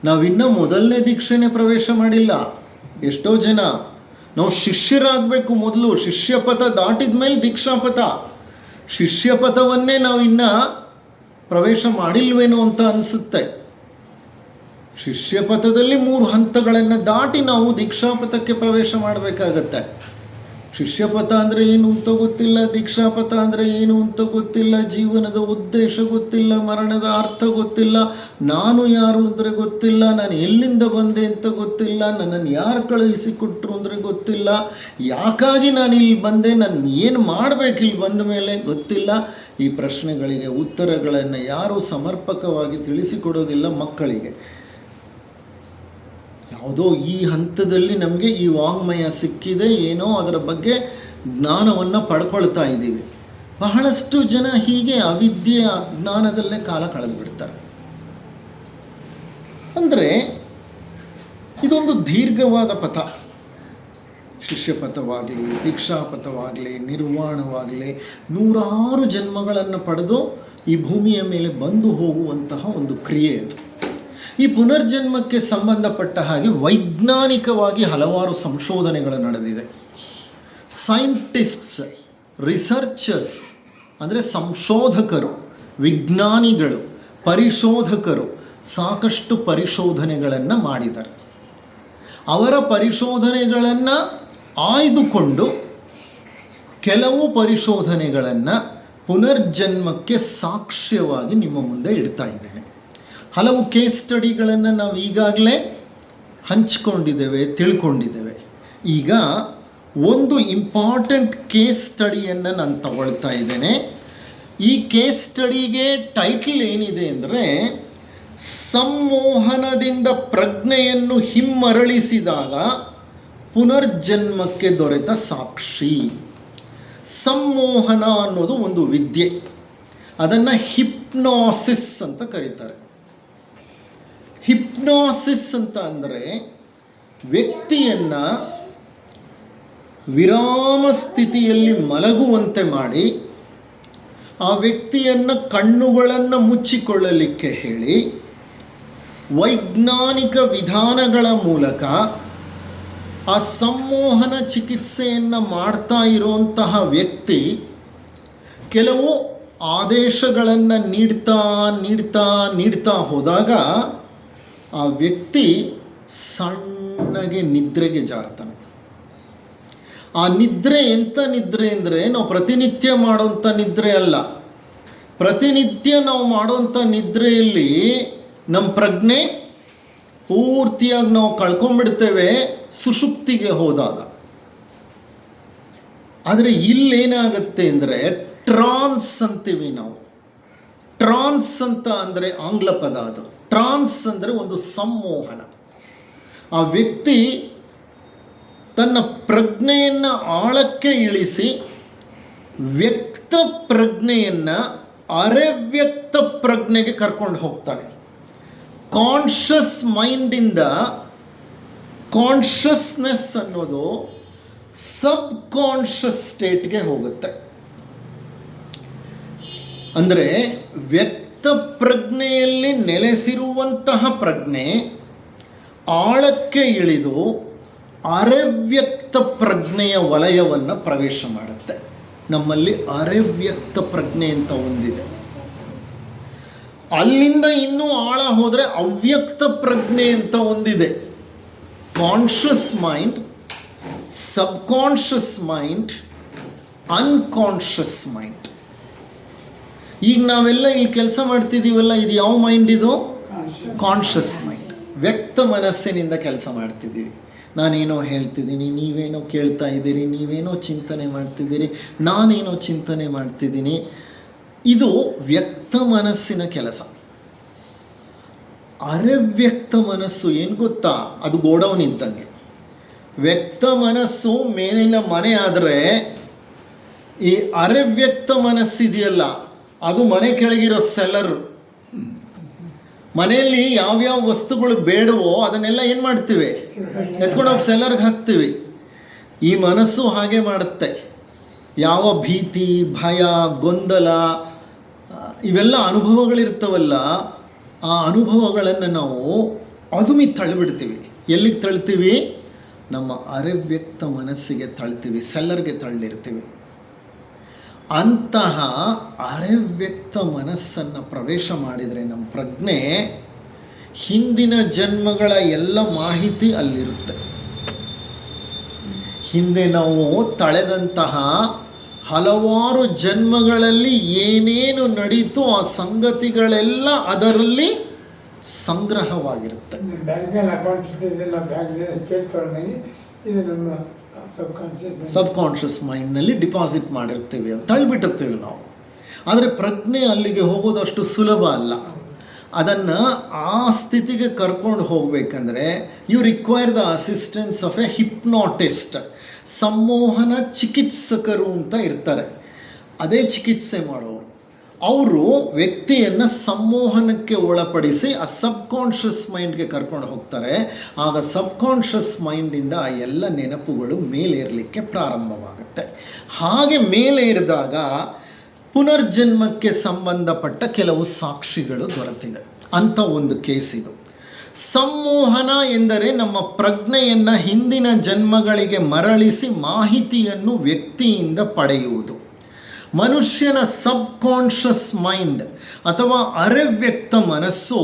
ನಾವಿನ್ನೂ ಮೊದಲನೇ ದೀಕ್ಷೆನೇ ಪ್ರವೇಶ ಮಾಡಿಲ್ಲ. ಎಷ್ಟೋ ಜನ ನಾವು ಶಿಷ್ಯರಾಗಬೇಕು, ಮೊದಲು ಶಿಷ್ಯಪಥ ದಾಟಿದ ಮೇಲೆ ದೀಕ್ಷಾಪಥ. ಶಿಷ್ಯಪಥವನ್ನೇ ನಾವು ಇನ್ನೂ ಪ್ರವೇಶ ಮಾಡಿಲ್ವೇನೋ ಅಂತ ಅನಿಸುತ್ತೆ. ಶಿಷ್ಯಪಥದಲ್ಲಿ 3 ಹಂತಗಳನ್ನು ದಾಟಿ ನಾವು ದೀಕ್ಷಾಪಥಕ್ಕೆ ಪ್ರವೇಶ ಮಾಡಬೇಕಾಗತ್ತೆ. ಶಿಷ್ಯಪಥ ಅಂದರೆ ಏನು ಅಂತ ಗೊತ್ತಿಲ್ಲ, ದೀಕ್ಷಾಪಥ ಅಂದರೆ ಏನು ಅಂತ ಗೊತ್ತಿಲ್ಲ, ಜೀವನದ ಉದ್ದೇಶ ಗೊತ್ತಿಲ್ಲ, ಮರಣದ ಅರ್ಥ ಗೊತ್ತಿಲ್ಲ, ನಾನು ಯಾರು ಅಂದರೆ ಗೊತ್ತಿಲ್ಲ, ನಾನು ಎಲ್ಲಿಂದ ಬಂದೆ ಅಂತ ಗೊತ್ತಿಲ್ಲ, ನನ್ನನ್ನು ಯಾರು ಕಳುಹಿಸಿಕೊಟ್ರು ಅಂದರೆ ಗೊತ್ತಿಲ್ಲ, ಯಾಕಾಗಿ ನಾನು ಇಲ್ಲಿ ಬಂದೆ, ನಾನು ಏನು ಮಾಡಬೇಕು ಇಲ್ಲಿ ಬಂದ ಮೇಲೆ ಗೊತ್ತಿಲ್ಲ. ಈ ಪ್ರಶ್ನೆಗಳಿಗೆ ಉತ್ತರಗಳನ್ನು ಯಾರೂ ಸಮರ್ಪಕವಾಗಿ ತಿಳಿಸಿಕೊಡೋದಿಲ್ಲ ಮಕ್ಕಳಿಗೆ. ಯಾವುದೋ ಈ ಹಂತದಲ್ಲಿ ನಮಗೆ ಈ ವಾಂಗ್ಮಯ ಸಿಕ್ಕಿದೆ, ಏನೋ ಅದರ ಬಗ್ಗೆ ಜ್ಞಾನವನ್ನು ಪಡ್ಕೊಳ್ತಾ ಇದ್ದೀವಿ. ಬಹಳಷ್ಟು ಜನ ಹೀಗೆ ಅವಿದ್ಯೆ ಅಜ್ಞಾನದಲ್ಲೇ ಕಾಲ ಕಳೆದು ಬಿಡ್ತಾರೆ. ಅಂದರೆ ಇದೊಂದು ದೀರ್ಘವಾದ ಪಥ. ಶಿಷ್ಯಪಥವಾಗಲಿ, ದೀಕ್ಷಾಪಥವಾಗಲಿ, ನಿರ್ವಾಣವಾಗಲಿ 100 ಜನ್ಮಗಳನ್ನು ಪಡೆದು ಈ ಭೂಮಿಯ ಮೇಲೆ ಬಂದು ಹೋಗುವಂತಹ ಒಂದು ಕ್ರಿಯೆ ಅದು. ಈ ಪುನರ್ಜನ್ಮಕ್ಕೆ ಸಂಬಂಧಪಟ್ಟ ಹಾಗೆ ವೈಜ್ಞಾನಿಕವಾಗಿ ಹಲವಾರು ಸಂಶೋಧನೆಗಳು ನಡೆದಿದೆ. ಸೈಂಟಿಸ್ಟ್ಸ್, ರಿಸರ್ಚರ್ಸ್ ಅಂದರೆ ಸಂಶೋಧಕರು, ವಿಜ್ಞಾನಿಗಳು, ಪರಿಶೋಧಕರು ಸಾಕಷ್ಟು ಪರಿಶೋಧನೆಗಳನ್ನು ಮಾಡಿದ್ದಾರೆ. ಅವರ ಪರಿಶೋಧನೆಗಳನ್ನು ಆಯ್ದುಕೊಂಡು ಕೆಲವು ಪರಿಶೋಧನೆಗಳನ್ನು ಪುನರ್ಜನ್ಮಕ್ಕೆ ಸಾಕ್ಷ್ಯವಾಗಿ ನಿಮ್ಮ ಮುಂದೆ ಇಡ್ತಾ ಇದ್ದೇನೆ. ಹಲವು ಕೇಸ್ ಸ್ಟಡಿಗಳನ್ನು ನಾವು ಈಗಾಗಲೇ ಹಂಚಿಕೊಂಡಿದ್ದೇವೆ, ತಿಳ್ಕೊಂಡಿದ್ದೇವೆ. ಈಗ ಒಂದು ಇಂಪಾರ್ಟೆಂಟ್ ಕೇಸ್ ಸ್ಟಡಿಯನ್ನು ನಾನು ತಗೊಳ್ತಾ ಇದ್ದೇನೆ. ಈ ಕೇಸ್ ಸ್ಟಡಿಗೆ ಟೈಟಲ್ ಏನಿದೆ ಅಂದರೆ, ಸಂಮೋಹನದಿಂದ ಪ್ರಜ್ಞೆಯನ್ನು ಹಿಮ್ಮರಳಿಸಿದಾಗ ಪುನರ್ಜನ್ಮಕ್ಕೆ ದೊರೆತ ಸಾಕ್ಷಿ. ಸಂಮೋಹನ ಅನ್ನೋದು ಒಂದು ವಿದ್ಯೆ. ಅದನ್ನು ಹಿಪ್ನಾಸಿಸ್ ಅಂತ ಕರೀತಾರೆ. ಹಿಪ್ನಾಸಿಸ್ ಅಂತ ಅಂದರೆ ವ್ಯಕ್ತಿಯನ್ನು ವಿರಾಮ ಸ್ಥಿತಿಯಲ್ಲಿ ಮಲಗುವಂತೆ ಮಾಡಿ ಆ ವ್ಯಕ್ತಿಯನ್ನು ಕಣ್ಣುಗಳನ್ನು ಮುಚ್ಚಿಕೊಳ್ಳಲಿಕ್ಕೆ ಹೇಳಿ ವೈಜ್ಞಾನಿಕ ವಿಧಾನಗಳ ಮೂಲಕ ಆ ಸಂಮೋಹನ ಚಿಕಿತ್ಸೆಯನ್ನು ಮಾಡ್ತಾ ಇರುವಂತಹ ವ್ಯಕ್ತಿ ಕೆಲವು ಆದೇಶಗಳನ್ನು ನೀಡ್ತಾ ಹೋದಾಗ ಆ ವ್ಯಕ್ತಿ ಸಣ್ಣಗೆ ನಿದ್ರೆಗೆ ಜಾರ್ತಾನೆ. ಆ ನಿದ್ರೆ ಎಂಥ ನಿದ್ರೆ ಅಂದರೆ ನಾವು ಪ್ರತಿನಿತ್ಯ ಮಾಡೋಂಥ ನಿದ್ರೆ ಅಲ್ಲ. ಪ್ರತಿನಿತ್ಯ ನಾವು ಮಾಡೋಂಥ ನಿದ್ರೆಯಲ್ಲಿ ನಮ್ಮ ಪ್ರಜ್ಞೆ ಪೂರ್ತಿಯಾಗಿ ನಾವು ಕಳ್ಕೊಂಡ್ಬಿಡ್ತೇವೆ ಸುಷುಪ್ತಿಗೆ ಹೋದಾಗ. ಆದರೆ ಇಲ್ಲೇನಾಗುತ್ತೆ ಅಂದರೆ ಟ್ರಾನ್ಸ್ ಅಂತೀವಿ ನಾವು. ಟ್ರಾನ್ಸ್ ಅಂತ ಅಂದರೆ ಆಂಗ್ಲ ಪದ ಅದು. ಟ್ರಾನ್ಸ್ ಅಂದರೆ ಒಂದು ಸಂಮೋಹನ. ಆ ವ್ಯಕ್ತಿ ತನ್ನ ಪ್ರಜ್ಞೆಯನ್ನು ಆಳಕ್ಕೆ ಇಳಿಸಿ ವ್ಯಕ್ತ ಪ್ರಜ್ಞೆಯನ್ನು ಅರೆವ್ಯಕ್ತ ಪ್ರಜ್ಞೆಗೆ ಕರ್ಕೊಂಡು ಹೋಗ್ತಾನೆ. ಕಾನ್ಷಿಯಸ್ ಮೈಂಡಿಂದ ಕಾನ್ಷಿಯಸ್ನೆಸ್ ಅನ್ನೋದು ಸಬ್ ಕಾನ್ಷಿಯಸ್ ಸ್ಟೇಟ್ಗೆ ಹೋಗುತ್ತೆ. ಅಂದರೆ ವ್ಯಕ್ತ ಪ್ರಜ್ಞೆಯಲ್ಲಿ ನೆಲೆಸಿರುವಂತಹ ಪ್ರಜ್ಞೆ ಆಳಕ್ಕೆ ಇಳಿದು ಅರೆವ್ಯಕ್ತ ಪ್ರಜ್ಞೆಯ ವಲಯವನ್ನು ಪ್ರವೇಶ ಮಾಡುತ್ತೆ. ನಮ್ಮಲ್ಲಿ ಅರೆವ್ಯಕ್ತ ಪ್ರಜ್ಞೆ ಅಂತ ಒಂದಿದೆ. ಅಲ್ಲಿಂದ ಇನ್ನೂ ಆಳ ಹೋದರೆ ಅವ್ಯಕ್ತ ಪ್ರಜ್ಞೆ ಅಂತ ಒಂದಿದೆ. Conscious mind, subconscious mind, unconscious mind. ಈಗ ನಾವೆಲ್ಲ ಇಲ್ಲಿ ಕೆಲಸ ಮಾಡ್ತಿದ್ದೀವಲ್ಲ, ಇದು ಯಾವ ಮೈಂಡ್? ಇದು ಕಾನ್ಷಿಯಸ್ ಮೈಂಡ್. ವ್ಯಕ್ತ ಮನಸ್ಸಿನಿಂದ ಕೆಲಸ ಮಾಡ್ತಿದ್ದೀವಿ. ನಾನೇನೋ ಹೇಳ್ತಿದ್ದೀನಿ, ನೀವೇನೋ ಕೇಳ್ತಾ ಇದ್ದೀರಿ, ನೀವೇನೋ ಚಿಂತನೆ ಮಾಡ್ತಿದ್ದೀರಿ, ನಾನೇನೋ ಚಿಂತನೆ ಮಾಡ್ತಿದ್ದೀನಿ. ಇದು ವ್ಯಕ್ತ ಮನಸ್ಸಿನ ಕೆಲಸ. ಅರೆವ್ಯಕ್ತ ಮನಸ್ಸು ಏನು ಗೊತ್ತಾ? ಅದು ಗೋಡೌನ್ ಇದ್ದಂಗೆ. ವ್ಯಕ್ತ ಮನಸ್ಸು ಮೇಲಿನ ಮನೆ ಆದರೆ, ಈ ಅರೆವ್ಯಕ್ತ ಮನಸ್ಸಿದೆಯಲ್ಲ, ಅದು ಮನೆ ಕೆಳಗಿರೋ ಸೆಲ್ಲರ್. ಮನೆಯಲ್ಲಿ ಯಾವ್ಯಾವ ವಸ್ತುಗಳು ಬೇಡವೋ ಅದನ್ನೆಲ್ಲ ಏನು ಮಾಡ್ತೀವಿ? ಎತ್ಕೊಂಡೋಗಿ ಸೆಲ್ಲರ್ಗೆ ಹಾಕ್ತೀವಿ. ಈ ಮನಸ್ಸು ಹಾಗೆ ಮಾಡುತ್ತೆ. ಯಾವ ಭೀತಿ, ಭಯ, ಗೊಂದಲ ಇವೆಲ್ಲ ಅನುಭವಗಳಿರ್ತವಲ್ಲ, ಆ ಅನುಭವಗಳನ್ನು ನಾವು ಅದುಮಿ ತಳ್ಳಿಬಿಡ್ತೀವಿ. ಎಲ್ಲಿಗೆ ತಳ್ತೀವಿ? ನಮ್ಮ ಅರೆವ್ಯಕ್ತ ಮನಸ್ಸಿಗೆ ತಳ್ತೀವಿ, ಸೆಲ್ಲರ್ಗೆ ತಳ್ಳಿರ್ತೀವಿ. ಅಂತಹ ಅರೆವ್ಯಕ್ತ ಮನಸ್ಸನ್ನು ಪ್ರವೇಶ ಮಾಡಿದರೆ ನಮ್ಮ ಪ್ರಜ್ಞೆ ಹಿಂದಿನ ಜನ್ಮಗಳ ಎಲ್ಲ ಮಾಹಿತಿ ಅಲ್ಲಿರುತ್ತೆ. ಹಿಂದೆ ನಾವು ತಳೆದಂತಹ ಹಲವಾರು ಜನ್ಮಗಳಲ್ಲಿ ಏನೇನು ನಡೀತು ಆ ಸಂಗತಿಗಳೆಲ್ಲ ಅದರಲ್ಲಿ ಸಂಗ್ರಹವಾಗಿರುತ್ತೆ. ಸಬ್ ಕಾನ್ಷಿಯಸ್ ಮೈಂಡ್ನಲ್ಲಿ ಡಿಪಾಸಿಟ್ ಮಾಡಿರ್ತೀವಿ, ತಳ್ಳಿಬಿಟ್ಟಿರ್ತೀವಿ ನಾವು. ಆದರೆ ಪ್ರಜ್ಞೆ ಅಲ್ಲಿಗೆ ಹೋಗೋದಷ್ಟು ಸುಲಭ ಅಲ್ಲ. ಅದನ್ನು ಆ ಸ್ಥಿತಿಗೆ ಕರ್ಕೊಂಡು ಹೋಗಬೇಕಂದ್ರೆ you require the assistance of a hypnotist. ಸಂಮೋಹನ ಚಿಕಿತ್ಸಕರು ಅಂತ ಇರ್ತಾರೆ, ಅದೇ ಚಿಕಿತ್ಸೆ ಮಾಡೋರು. ಅವರು ವ್ಯಕ್ತಿಯನ್ನು ಸಂಮೋಹನಕ್ಕೆ ಒಳಪಡಿಸಿ ಆ ಸಬ್ಕಾನ್ಷಿಯಸ್ ಮೈಂಡ್ಗೆ ಕರ್ಕೊಂಡು ಹೋಗ್ತಾರೆ. ಆಗ ಸಬ್ಕಾನ್ಷಿಯಸ್ ಮೈಂಡಿಂದ ಆ ಎಲ್ಲ ನೆನಪುಗಳು ಮೇಲೇರಲಿಕ್ಕೆ ಪ್ರಾರಂಭವಾಗುತ್ತೆ. ಹಾಗೆ ಮೇಲೇರಿದಾಗ ಪುನರ್ಜನ್ಮಕ್ಕೆ ಸಂಬಂಧಪಟ್ಟ ಕೆಲವು ಸಾಕ್ಷಿಗಳು ದೊರೆತಿದೆ ಅಂತ ಒಂದು ಕೇಸ್ ಇದು. ಸಂಮೋಹನ ಎಂದರೆ ನಮ್ಮ ಪ್ರಜ್ಞೆಯನ್ನು ಹಿಂದಿನ ಜನ್ಮಗಳಿಗೆ ಮರಳಿಸಿ ಮಾಹಿತಿಯನ್ನು ವ್ಯಕ್ತಿಯಿಂದ ಪಡೆಯುವುದು. ಮನುಷ್ಯನ ಸಬ್ಕಾನ್ಷಿಯಸ್ ಮೈಂಡ್ ಅಥವಾ ಅರೆವ್ಯಕ್ತ ಮನಸ್ಸು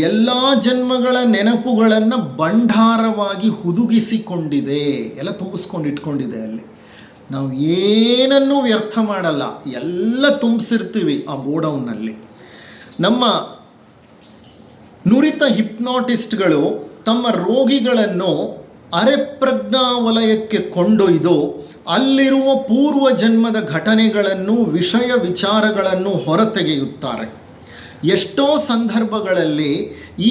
ಎಲ್ಲ ಜನ್ಮಗಳ ನೆನಪುಗಳನ್ನು ಭಂಡಾರವಾಗಿ ಹುದುಗಿಸಿಕೊಂಡಿದೆ, ಎಲ್ಲ ತುಂಬಿಸ್ಕೊಂಡಿಟ್ಕೊಂಡಿದೆ. ಅಲ್ಲಿ ನಾವು ಏನನ್ನೂ ವ್ಯರ್ಥ ಮಾಡಲ್ಲ, ಎಲ್ಲ ತುಂಬಿಸಿರ್ತೀವಿ ಆ ಗೋಡೌನ್ನಲ್ಲಿ. ನಮ್ಮ ನುರಿತ ಹಿಪ್ನಾಟಿಸ್ಟ್ಗಳು ತಮ್ಮ ರೋಗಿಗಳನ್ನು ಅರೆಪ್ರಜ್ಞಾ ವಲಯಕ್ಕೆ ಕೊಂಡೊಯ್ದು ಅಲ್ಲಿರುವ ಪೂರ್ವ ಜನ್ಮದ ಘಟನೆಗಳನ್ನು, ವಿಷಯ ವಿಚಾರಗಳನ್ನು ಹೊರತೆಗೆಯುತ್ತಾರೆ. ಎಷ್ಟೋ ಸಂದರ್ಭಗಳಲ್ಲಿ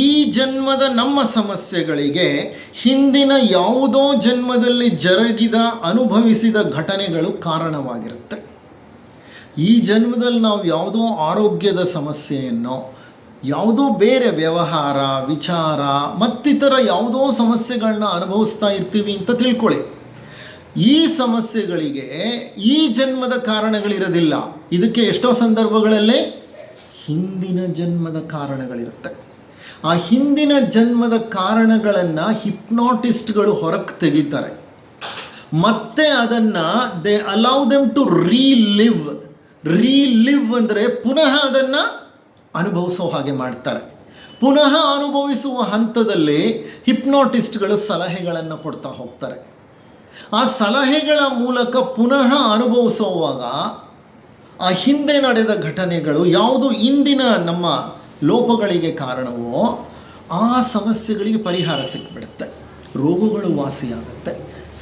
ಈ ಜನ್ಮದ ನಮ್ಮ ಸಮಸ್ಯೆಗಳಿಗೆ ಹಿಂದಿನ ಯಾವುದೋ ಜನ್ಮದಲ್ಲಿ ಜರುಗಿದ ಅನುಭವಿಸಿದ ಘಟನೆಗಳು ಕಾರಣವಾಗಿರುತ್ತೆ. ಈ ಜನ್ಮದಲ್ಲಿ ನಾವು ಯಾವುದೋ ಆರೋಗ್ಯದ ಸಮಸ್ಯೆಯನ್ನು, ಯಾವುದೋ ಬೇರೆ ವ್ಯವಹಾರ, ವಿಚಾರ ಮತ್ತಿತರ ಯಾವುದೋ ಸಮಸ್ಯೆಗಳನ್ನ ಅನುಭವಿಸ್ತಾ ಇರ್ತೀವಿ ಅಂತ ತಿಳ್ಕೊಳ್ಳಿ. ಈ ಸಮಸ್ಯೆಗಳಿಗೆ ಈ ಜನ್ಮದ ಕಾರಣಗಳಿರೋದಿಲ್ಲ. ಇದಕ್ಕೆ ಎಷ್ಟೋ ಸಂದರ್ಭಗಳಲ್ಲಿ ಹಿಂದಿನ ಜನ್ಮದ ಕಾರಣಗಳಿರುತ್ತೆ. ಆ ಹಿಂದಿನ ಜನ್ಮದ ಕಾರಣಗಳನ್ನು ಹಿಪ್ನಾಟಿಸ್ಟ್ಗಳು ಹೊರಗೆ ತೆಗಿತಾರೆ. ಮತ್ತೆ ಅದನ್ನು they allow them to relive. ಅಂದರೆ ಪುನಃ ಅದನ್ನು ಅನುಭವಿಸೋ ಹಾಗೆ ಮಾಡ್ತಾರೆ. ಪುನಃ ಅನುಭವಿಸುವ ಹಂತದಲ್ಲಿ ಹಿಪ್ನಾಟಿಸ್ಟ್ಗಳು ಸಲಹೆಗಳನ್ನು ಕೊಡ್ತಾ ಹೋಗ್ತಾರೆ. ಆ ಸಲಹೆಗಳ ಮೂಲಕ ಪುನಃ ಅನುಭವಿಸುವಾಗ ಆ ಹಿಂದೆ ನಡೆದ ಘಟನೆಗಳು ಯಾವುದು ಇಂದಿನ ನಮ್ಮ ಲೋಪಗಳಿಗೆ ಕಾರಣವೋ ಆ ಸಮಸ್ಯೆಗಳಿಗೆ ಪರಿಹಾರ ಸಿಕ್ಬಿಡುತ್ತೆ. ರೋಗಗಳು ವಾಸಿಯಾಗುತ್ತೆ,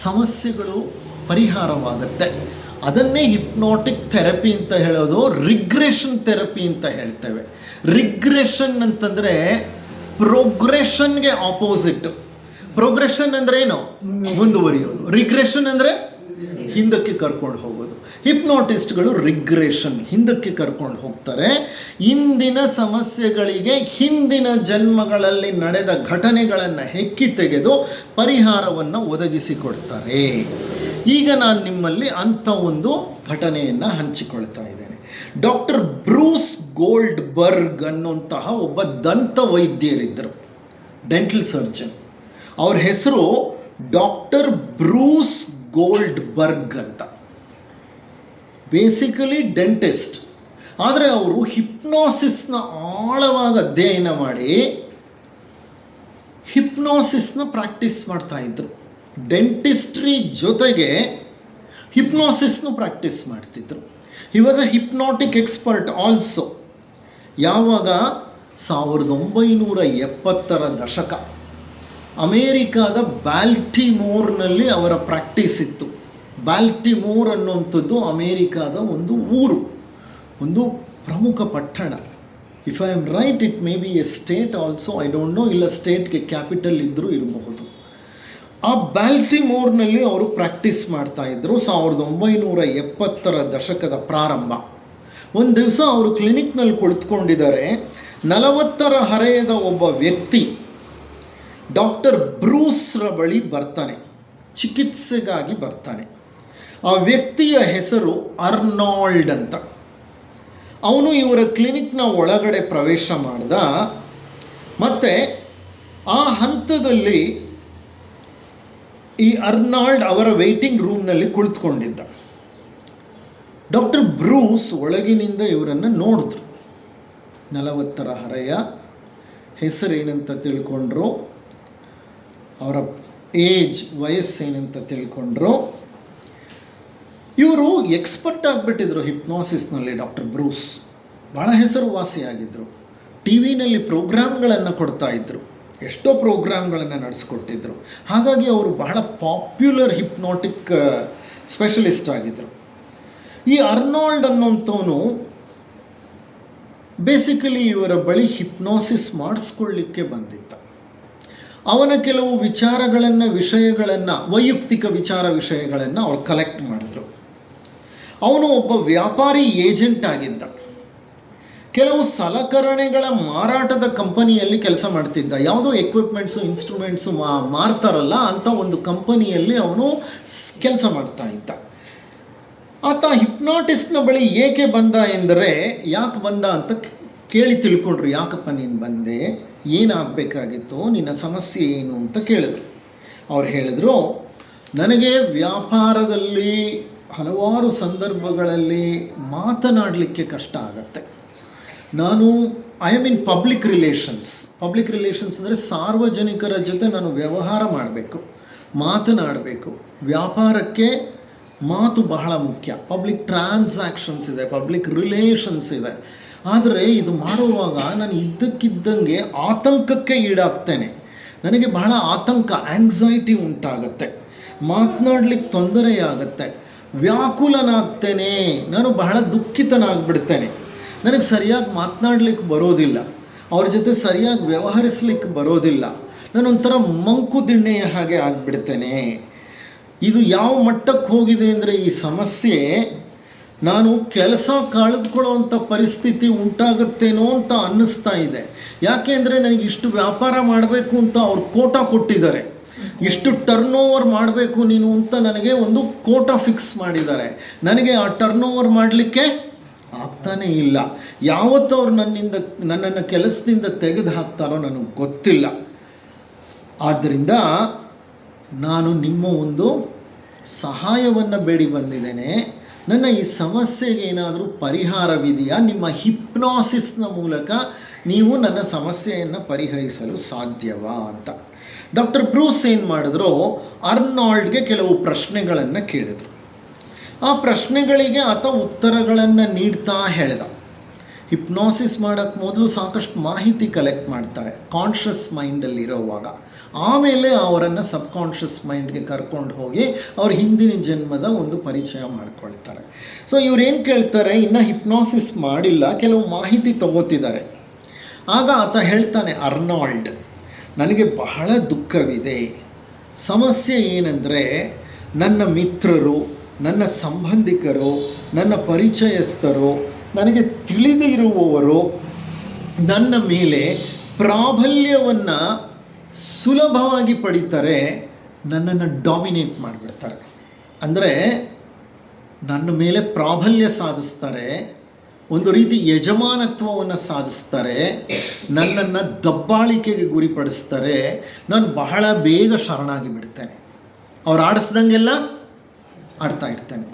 ಸಮಸ್ಯೆಗಳು ಪರಿಹಾರವಾಗುತ್ತೆ. ಅದನ್ನೇ ಹಿಪ್ನಾಟಿಕ್ ಥೆರಪಿ ಅಂತ ಹೇಳೋದು. ರಿಗ್ರೆಷನ್ ಥೆರಪಿ ಅಂತ ಹೇಳ್ತೇವೆ. ರಿಗ್ರೆಷನ್ ಅಂತಂದರೆ ಪ್ರೋಗ್ರೆಷನ್ಗೆ ಆಪೋಸಿಟ್. ಪ್ರೋಗ್ರೆಷನ್ ಅಂದರೆ ಏನು? ಮುಂದುವರಿಯೋದು. ರಿಗ್ರೆಷನ್ ಅಂದರೆ ಹಿಂದಕ್ಕೆ ಕರ್ಕೊಂಡು ಹೋಗೋದು. ಹಿಪ್ನೋಟಿಸ್ಟ್ಗಳು ರಿಗ್ರೆಷನ್, ಹಿಂದಕ್ಕೆ ಕರ್ಕೊಂಡು ಹೋಗ್ತಾರೆ. ಇಂದಿನ ಸಮಸ್ಯೆಗಳಿಗೆ ಹಿಂದಿನ ಜನ್ಮಗಳಲ್ಲಿ ನಡೆದ ಘಟನೆಗಳನ್ನು ಹೆಕ್ಕಿ ತೆಗೆದು ಪರಿಹಾರವನ್ನು ಒದಗಿಸಿಕೊಡ್ತಾರೆ. ಈಗ ನಾನು ನಿಮ್ಮಲ್ಲಿ ಅಂಥ ಒಂದು ಘಟನೆಯನ್ನು ಹಂಚಿಕೊಳ್ತಾ ಇದ್ದೇನೆ. ಡಾಕ್ಟರ್ ಬ್ರೂಸ್ ಗೋಲ್ಡ್ಬರ್ಗ್ ಅನ್ನುವಂತಹ ಒಬ್ಬ ದಂತ ವೈದ್ಯರಿದ್ದರು, ಡೆಂಟಲ್ ಸರ್ಜನ್. ಅವ್ರ ಹೆಸರು ಡಾಕ್ಟರ್ ಬ್ರೂಸ್ ಗೋಲ್ಡ್ಬರ್ಗ್ ಅಂತ. ಬೇಸಿಕಲಿ ಡೆಂಟಿಸ್ಟ್, ಆದರೆ ಅವರು ಹಿಪ್ನೋಸಿಸ್ನ ಆಳವಾದ ಅಧ್ಯಯನ ಮಾಡಿ ಹಿಪ್ನೋಸಿಸ್ನ ಪ್ರಾಕ್ಟೀಸ್ ಮಾಡ್ತಾ ಇದ್ರು. ಡೆಂಟಿಸ್ಟ್ರಿ ಜೊತೆಗೆ ಹಿಪ್ನೋಸಿಸ್ನು ಪ್ರಾಕ್ಟೀಸ್ ಮಾಡ್ತಿದ್ರು. He was a hypnotic expert also. ಯಾವಾಗ 1970ರ ದಶಕ ಅಮೇರಿಕಾದ ಬಾಲ್ಟಿಮೋರ್ನಲ್ಲಿ ಅವರ ಪ್ರಾಕ್ಟೀಸ್ ಇತ್ತು. ಬಾಲ್ಟಿಮೋರ್ ಅನ್ನುವಂಥದ್ದು ಅಮೇರಿಕಾದ ಒಂದು ಊರು, ಒಂದು ಪ್ರಮುಖ ಪಟ್ಟಣ. If I am right, it may be A state also, I don't know. ಇಲ್ಲ ಸ್ಟೇಟ್ಗೆ ಕ್ಯಾಪಿಟಲ್ ಇದ್ದರೂ ಇರಬಹುದು. ಆ ಬಾಲ್ಟಿಮೋರ್ನಲ್ಲಿ ಅವರು ಪ್ರಾಕ್ಟೀಸ್ ಮಾಡ್ತಾಯಿದ್ರು. 1970ರ ದಶಕದ ಪ್ರಾರಂಭ. ಒಂದು ದಿವಸ ಅವರು ಕ್ಲಿನಿಕ್ನಲ್ಲಿ ಕುಳಿತುಕೊಂಡಿದ್ದಾರೆ. 40ರ ಹರೆಯದ ಒಬ್ಬ ವ್ಯಕ್ತಿ ಡಾಕ್ಟರ್ ಬ್ರೂಸ್ರ ಬಳಿ ಬರ್ತಾನೆ, ಚಿಕಿತ್ಸೆಗಾಗಿ ಬರ್ತಾನೆ. ಆ ವ್ಯಕ್ತಿಯ ಹೆಸರು ಅರ್ನಾಲ್ಡ್ ಅಂತ. ಅವನು ಇವರ ಕ್ಲಿನಿಕ್ನ ಒಳಗಡೆ ಪ್ರವೇಶ ಮಾಡ್ದ. ಮತ್ತು ಆ ಹಂತದಲ್ಲಿ ಈ ಅರ್ನಾಲ್ಡ್ ಅವರ ವೆಯ್ಟಿಂಗ್ ರೂಮ್ನಲ್ಲಿ ಕುಳಿತುಕೊಂಡಿದ್ದ. ಡಾಕ್ಟರ್ ಬ್ರೂಸ್ ಒಳಗಿನಿಂದ ಇವರನ್ನು ನೋಡಿದ್ರು. 40ರ ಹರೆಯ, ಹೆಸರೇನಂತ ತಿಳ್ಕೊಂಡ್ರು, ಅವರ ಏಜ್, ವಯಸ್ಸೇನಂತ ತಿಳ್ಕೊಂಡ್ರು. ಇವರು ಎಕ್ಸ್ಪರ್ಟ್ ಆಗಿಬಿಟ್ಟಿದ್ರು ಹಿಪ್ನೋಸಿಸ್ನಲ್ಲಿ. ಡಾಕ್ಟರ್ ಬ್ರೂಸ್ ಭಾಳ ಹೆಸರುವಾಸಿಯಾಗಿದ್ದರು. ಟಿ ವಿನಲ್ಲಿ ಪ್ರೋಗ್ರಾಮ್ಗಳನ್ನು ಕೊಡ್ತಾಯಿದ್ರು, ಎಷ್ಟೋ ಪ್ರೋಗ್ರಾಮ್ಗಳನ್ನು ನಡೆಸ್ಕೊಟ್ಟಿದ್ರು. ಹಾಗಾಗಿ ಅವರು ಬಹಳ ಪಾಪ್ಯುಲರ್ ಹಿಪ್ನಾಟಿಕ್ ಸ್ಪೆಷಲಿಸ್ಟ್ ಆಗಿದ್ದರು. ಈ ಅರ್ನಾಲ್ಡ್ ಅನ್ನೋಂಥವನು ಬೇಸಿಕಲಿ ಇವರ ಬಳಿ ಹಿಪ್ನೋಸಿಸ್ ಮಾಡಿಸ್ಕೊಳ್ಳಿಕ್ಕೆ ಬಂದಿದ್ದ. ಅವನ ಕೆಲವು ವಿಚಾರಗಳನ್ನು, ವಿಷಯಗಳನ್ನು, ವೈಯಕ್ತಿಕ ವಿಷಯಗಳನ್ನು ಅವ್ರು ಕಲೆಕ್ಟ್ ಮಾಡಿದ್ರು. ಅವನು ಒಬ್ಬ ವ್ಯಾಪಾರಿ ಏಜೆಂಟ್ ಆಗಿದ್ದ. ಕೆಲವು ಸಲಕರಣೆಗಳ ಮಾರಾಟದ ಕಂಪನಿಯಲ್ಲಿ ಕೆಲಸ ಮಾಡ್ತಿದ್ದ. ಯಾವುದೋ ಎಕ್ವಿಪ್ಮೆಂಟ್ಸು, ಇನ್ಸ್ಟ್ರೂಮೆಂಟ್ಸು ಮಾರ್ತಾರಲ್ಲ ಅಂಥ ಒಂದು ಕಂಪನಿಯಲ್ಲಿ ಅವನು ಕೆಲಸ ಮಾಡ್ತಾ ಇದ್ದ. ಆತ ಹಿಪ್ನಾಟಿಸ್ಟ್ನ ಬಳಿ ಏಕೆ ಬಂದ ಎಂದರೆ, ಯಾಕೆ ಬಂದ ಅಂತ ಕೇಳಿ ತಿಳ್ಕೊಂಡ್ರು. ಯಾಕಪ್ಪ ನೀನು ಬಂದೆ, ಏನಾಗಬೇಕಾಗಿತ್ತು, ನಿನ್ನ ಸಮಸ್ಯೆ ಏನು ಅಂತ ಕೇಳಿದ್ರು. ಅವ್ರು ಹೇಳಿದ್ರು, ನನಗೆ ವ್ಯಾಪಾರದಲ್ಲಿ ಹಲವಾರು ಸಂದರ್ಭಗಳಲ್ಲಿ ಮಾತನಾಡಲಿಕ್ಕೆ ಕಷ್ಟ ಆಗತ್ತೆ. ನಾನು I am in public relations ಅಂದರೆ ಸಾರ್ವಜನಿಕರ ಜೊತೆ ನಾನು ವ್ಯವಹಾರ ಮಾಡಬೇಕು, ಮಾತನಾಡಬೇಕು. ವ್ಯಾಪಾರಕ್ಕೆ ಮಾತು ಬಹಳ ಮುಖ್ಯ. ಪಬ್ಲಿಕ್ ಟ್ರಾನ್ಸಾಕ್ಷನ್ಸ್ ಇದೆ, ಪಬ್ಲಿಕ್ ರಿಲೇಷನ್ಸ್ ಇದೆ. ಆದರೆ ಇದು ಮಾಡುವಾಗ ನಾನು ಇದ್ದಕ್ಕಿದ್ದಂಗೆ ಆತಂಕಕ್ಕೆ ಈಡಾಗ್ತೇನೆ. ನನಗೆ ಬಹಳ ಆತಂಕ, ಆಂಗ್ಸೈಟಿ ಉಂಟಾಗತ್ತೆ, ಮಾತನಾಡ್ಲಿಕ್ಕೆ ತೊಂದರೆಯಾಗತ್ತೆ, ವ್ಯಾಕುಲನಾಗ್ತೇನೆ, ನಾನು ಬಹಳ ದುಃಖಿತನಾಗ್ಬಿಡ್ತೇನೆ. ನನಗೆ ಸರಿಯಾಗಿ ಮಾತನಾಡ್ಲಿಕ್ಕೆ ಬರೋದಿಲ್ಲ, ಅವ್ರ ಜೊತೆ ಸರಿಯಾಗಿ ವ್ಯವಹರಿಸ್ಲಿಕ್ಕೆ ಬರೋದಿಲ್ಲ, ನಾನೊಂಥರ ಮಂಕು ದಿಣ್ಣೆಯ ಹಾಗೆ ಆಗಿಬಿಡ್ತೇನೆ. ಇದು ಯಾವ ಮಟ್ಟಕ್ಕೆ ಹೋಗಿದೆ ಅಂದರೆ ಈ ಸಮಸ್ಯೆ, ನಾನು ಕೆಲಸ ಕಳೆದುಕೊಳ್ಳುವಂಥ ಪರಿಸ್ಥಿತಿ ಉಂಟಾಗುತ್ತೇನೋ ಅಂತ ಅನ್ನಿಸ್ತಾ ಇದೆ. ಯಾಕೆ ಅಂದರೆ ನನಗೆ ಇಷ್ಟು ವ್ಯಾಪಾರ ಮಾಡಬೇಕು ಅಂತ ಅವ್ರು ಕೋಟಾ ಕೊಟ್ಟಿದ್ದಾರೆ, ಇಷ್ಟು ಟರ್ನ್ ಓವರ್ ಮಾಡಬೇಕು ನೀನು ಅಂತ ನನಗೆ ಒಂದು ಕೋಟಾ ಫಿಕ್ಸ್ ಮಾಡಿದ್ದಾರೆ. ನನಗೆ ಆ ಟರ್ನ್ ಓವರ್ ಮಾಡಲಿಕ್ಕೆ ಆಗ್ತಾನೇ ಇಲ್ಲ. ಯಾವತ್ತು ಅವ್ರು ನನ್ನನ್ನು ಕೆಲಸದಿಂದ ತೆಗೆದು ಹಾಕ್ತಾರೋ ನನಗೆ ಗೊತ್ತಿಲ್ಲ. ಆದ್ದರಿಂದ ನಾನು ನಿಮ್ಮ ಒಂದು ಸಹಾಯವನ್ನು ಬೇಡಿ ಬಂದಿದ್ದೇನೆ. ನನ್ನ ಈ ಸಮಸ್ಯೆಗೆ ಏನಾದರೂ ಪರಿಹಾರವಿದೆಯಾ? ನಿಮ್ಮ ಹಿಪ್ನಾಸಿಸ್ನ ಮೂಲಕ ನೀವು ನನ್ನ ಸಮಸ್ಯೆಯನ್ನು ಪರಿಹರಿಸಲು ಸಾಧ್ಯವಾ ಅಂತ. ಡಾಕ್ಟರ್ ಬ್ರೂಸ್ ಏನು ಮಾಡಿದ್ರು, ಅರ್ನಾಲ್ಡ್ಗೆ ಕೆಲವು ಪ್ರಶ್ನೆಗಳನ್ನು ಕೇಳಿದರು. ಆ ಪ್ರಶ್ನೆಗಳಿಗೆ ಆತ ಉತ್ತರಗಳನ್ನು ನೀಡ್ತಾ ಹೇಳ್ದ. ಹಿಪ್ನಾಸಿಸ್ ಮಾಡೋಕ್ಕೆ ಮೊದಲು ಸಾಕಷ್ಟು ಮಾಹಿತಿ ಕಲೆಕ್ಟ್ ಮಾಡ್ತಾರೆ ಕಾನ್ಷಿಯಸ್ ಮೈಂಡಲ್ಲಿರೋವಾಗ. ಆಮೇಲೆ ಅವರನ್ನು ಸಬ್ಕಾನ್ಷಿಯಸ್ ಮೈಂಡ್ಗೆ ಕರ್ಕೊಂಡು ಹೋಗಿ ಅವ್ರ ಹಿಂದಿನ ಜನ್ಮದ ಒಂದು ಪರಿಚಯ ಮಾಡ್ಕೊಳ್ತಾರೆ. ಸೊ ಇವ್ರೇನು ಕೇಳ್ತಾರೆ, ಇನ್ನು ಹಿಪ್ನಾಸಿಸ್ ಮಾಡಿಲ್ಲ, ಕೆಲವು ಮಾಹಿತಿ ತಗೋತಿದ್ದಾರೆ. ಆಗ ಆತ ಹೇಳ್ತಾನೆ, ಅರ್ನಾಲ್ಡ್, ನನಗೆ ಬಹಳ ದುಃಖವಿದೆ, ಸಮಸ್ಯೆ ಏನಂದರೆ ನನ್ನ ಮಿತ್ರರು, ನನ್ನ ಸಂಬಂಧಿಕರು, ನನ್ನ ಪರಿಚಯಸ್ಥರು, ನನಗೆ ತಿಳಿದಿರುವವರು ನನ್ನ ಮೇಲೆ ಪ್ರಾಬಲ್ಯವನ್ನು ಸುಲಭವಾಗಿ ಪಡಿತಾರೆ, ನನ್ನನ್ನು ಡಾಮಿನೇಟ್ ಮಾಡಿಬಿಡ್ತಾರೆ. ಅಂದರೆ ನನ್ನ ಮೇಲೆ ಪ್ರಾಬಲ್ಯ ಸಾಧಿಸ್ತಾರೆ, ಒಂದು ರೀತಿ ಯಜಮಾನತ್ವವನ್ನು ಸಾಧಿಸ್ತಾರೆ, ನನ್ನನ್ನು ದಬ್ಬಾಳಿಕೆಗೆ ಗುರಿಪಡಿಸ್ತಾರೆ. ನಾನು ಬಹಳ ಬೇಗ ಶರಣಾಗಿ ಬಿಡ್ತೇನೆ. ಅವ್ರು ಆಡಿಸ್ದಂಗೆಲ್ಲ ಆಡ್ತಾ ಇರ್ತೇನೆ.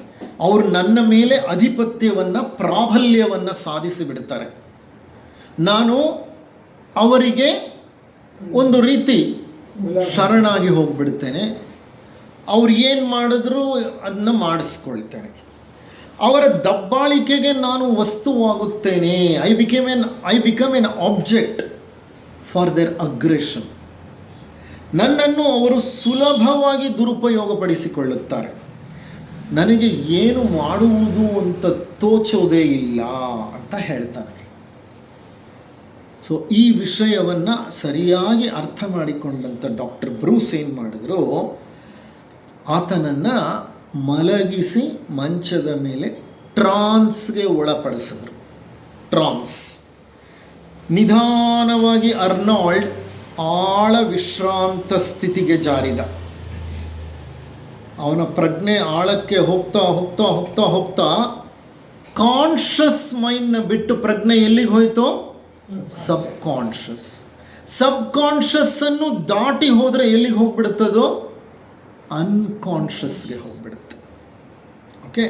ಅವರು ನನ್ನ ಮೇಲೆ ಆಧಿಪತ್ಯವನ್ನು, ಪ್ರಾಬಲ್ಯವನ್ನು ಸಾಧಿಸಿ ಬಿಡ್ತಾರೆ. ನಾನು ಅವರಿಗೆ ಒಂದು ರೀತಿ ಶರಣಾಗಿ ಹೋಗಿಬಿಡ್ತೇನೆ. ಅವ್ರು ಏನು ಮಾಡಿದ್ರೂ ಅದನ್ನ ಮಾಡಿಸ್ಕೊಳ್ತೇನೆ. ಅವರ ದಬ್ಬಾಳಿಕೆಗೆ ನಾನು ವಸ್ತುವಾಗುತ್ತೇನೆ. I become an object for their aggression. ನನ್ನನ್ನು ಅವರು ಸುಲಭವಾಗಿ ದುರುಪಯೋಗಪಡಿಸಿಕೊಳ್ಳುತ್ತಾರೆ. ನನಗೆ ಏನು ಮಾಡುವುದು ಅಂತ ತೋಚೋದೇ ಇಲ್ಲ ಅಂತ ಹೇಳ್ತಾನೆ. ಸೊ ಈ ವಿಷಯವನ್ನು ಸರಿಯಾಗಿ ಅರ್ಥ ಮಾಡಿಕೊಂಡಂಥ ಡಾಕ್ಟರ್ ಬ್ರೂಸ್ ಏನು ಮಾಡಿದ್ರು, ಆತನನ್ನು ಮಲಗಿಸಿ ಮಂಚದ ಮೇಲೆ ಟ್ರಾನ್ಸ್ಗೆ ಒಳಪಡಿಸಿದ್ರು. ಟ್ರಾನ್ಸ್. ನಿಧಾನವಾಗಿ ಅರ್ನಾಲ್ಡ್ ಆಳ ವಿಶ್ರಾಂತ ಸ್ಥಿತಿಗೆ ಜಾರಿದ. ಅವನ ಪ್ರಜ್ಞೆ ಆಳಕ್ಕೆ ಹೋಗ್ತಾ ಹೋಗ್ತಾ ಹೋಗ್ತಾ ಹೋಗ್ತಾ ಕಾನ್ಷಿಯಸ್ ಮೈಂಡ್ನ ಬಿಟ್ಟು ಪ್ರಜ್ಞೆ ಎಲ್ಲಿಗೆ ಹೋಯಿತು? ಸಬ್ಕಾನ್ಷಿಯಸ್ಸನ್ನು ದಾಟಿ ಹೋದರೆ ಎಲ್ಲಿಗೆ ಹೋಗ್ಬಿಡುತ್ತದೋ? ಅನ್ಕಾನ್ಷಿಯಸ್ಗೆ ಹೋಗ್ಬಿಡುತ್ತೆ. ಓಕೆ,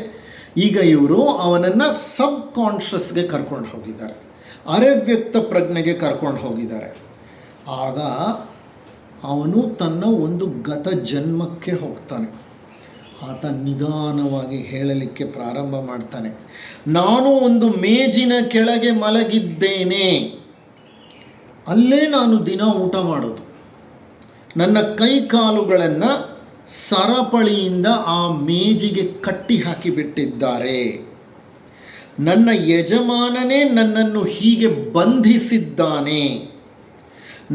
ಈಗ ಇವರು ಅವನನ್ನು ಸಬ್ಕಾನ್ಷಿಯಸ್ಗೆ ಕರ್ಕೊಂಡು ಹೋಗಿದ್ದಾರೆ, ಅರೆವ್ಯಕ್ತ ಪ್ರಜ್ಞೆಗೆ ಕರ್ಕೊಂಡು ಹೋಗಿದ್ದಾರೆ. ಆಗ ಅವನು ತನ್ನ ಒಂದು ಗತ ಜನ್ಮಕ್ಕೆ ಹೋಗ್ತಾನೆ. ಆತ ನಿಧಾನವಾಗಿ ಹೇಳಲಿಕ್ಕೆ ಪ್ರಾರಂಭ ಮಾಡ್ತಾನೆ. ನಾನು ಒಂದು ಮೇಜಿನ ಕೆಳಗೆ ಮಲಗಿದ್ದೇನೆ, ಅಲ್ಲೇ ನಾನು ದಿನ ಊಟ ಮಾಡೋದು. ನನ್ನ ಕೈ ಕಾಲುಗಳನ್ನು ಸರಪಳಿಯಿಂದ ಆ ಮೇಜಿಗೆ ಕಟ್ಟಿ ಹಾಕಿಬಿಟ್ಟಿದ್ದಾರೆ. ನನ್ನ ಯಜಮಾನನೇ ನನ್ನನ್ನು ಹೀಗೆ ಬಂಧಿಸಿದ್ದಾನೆ.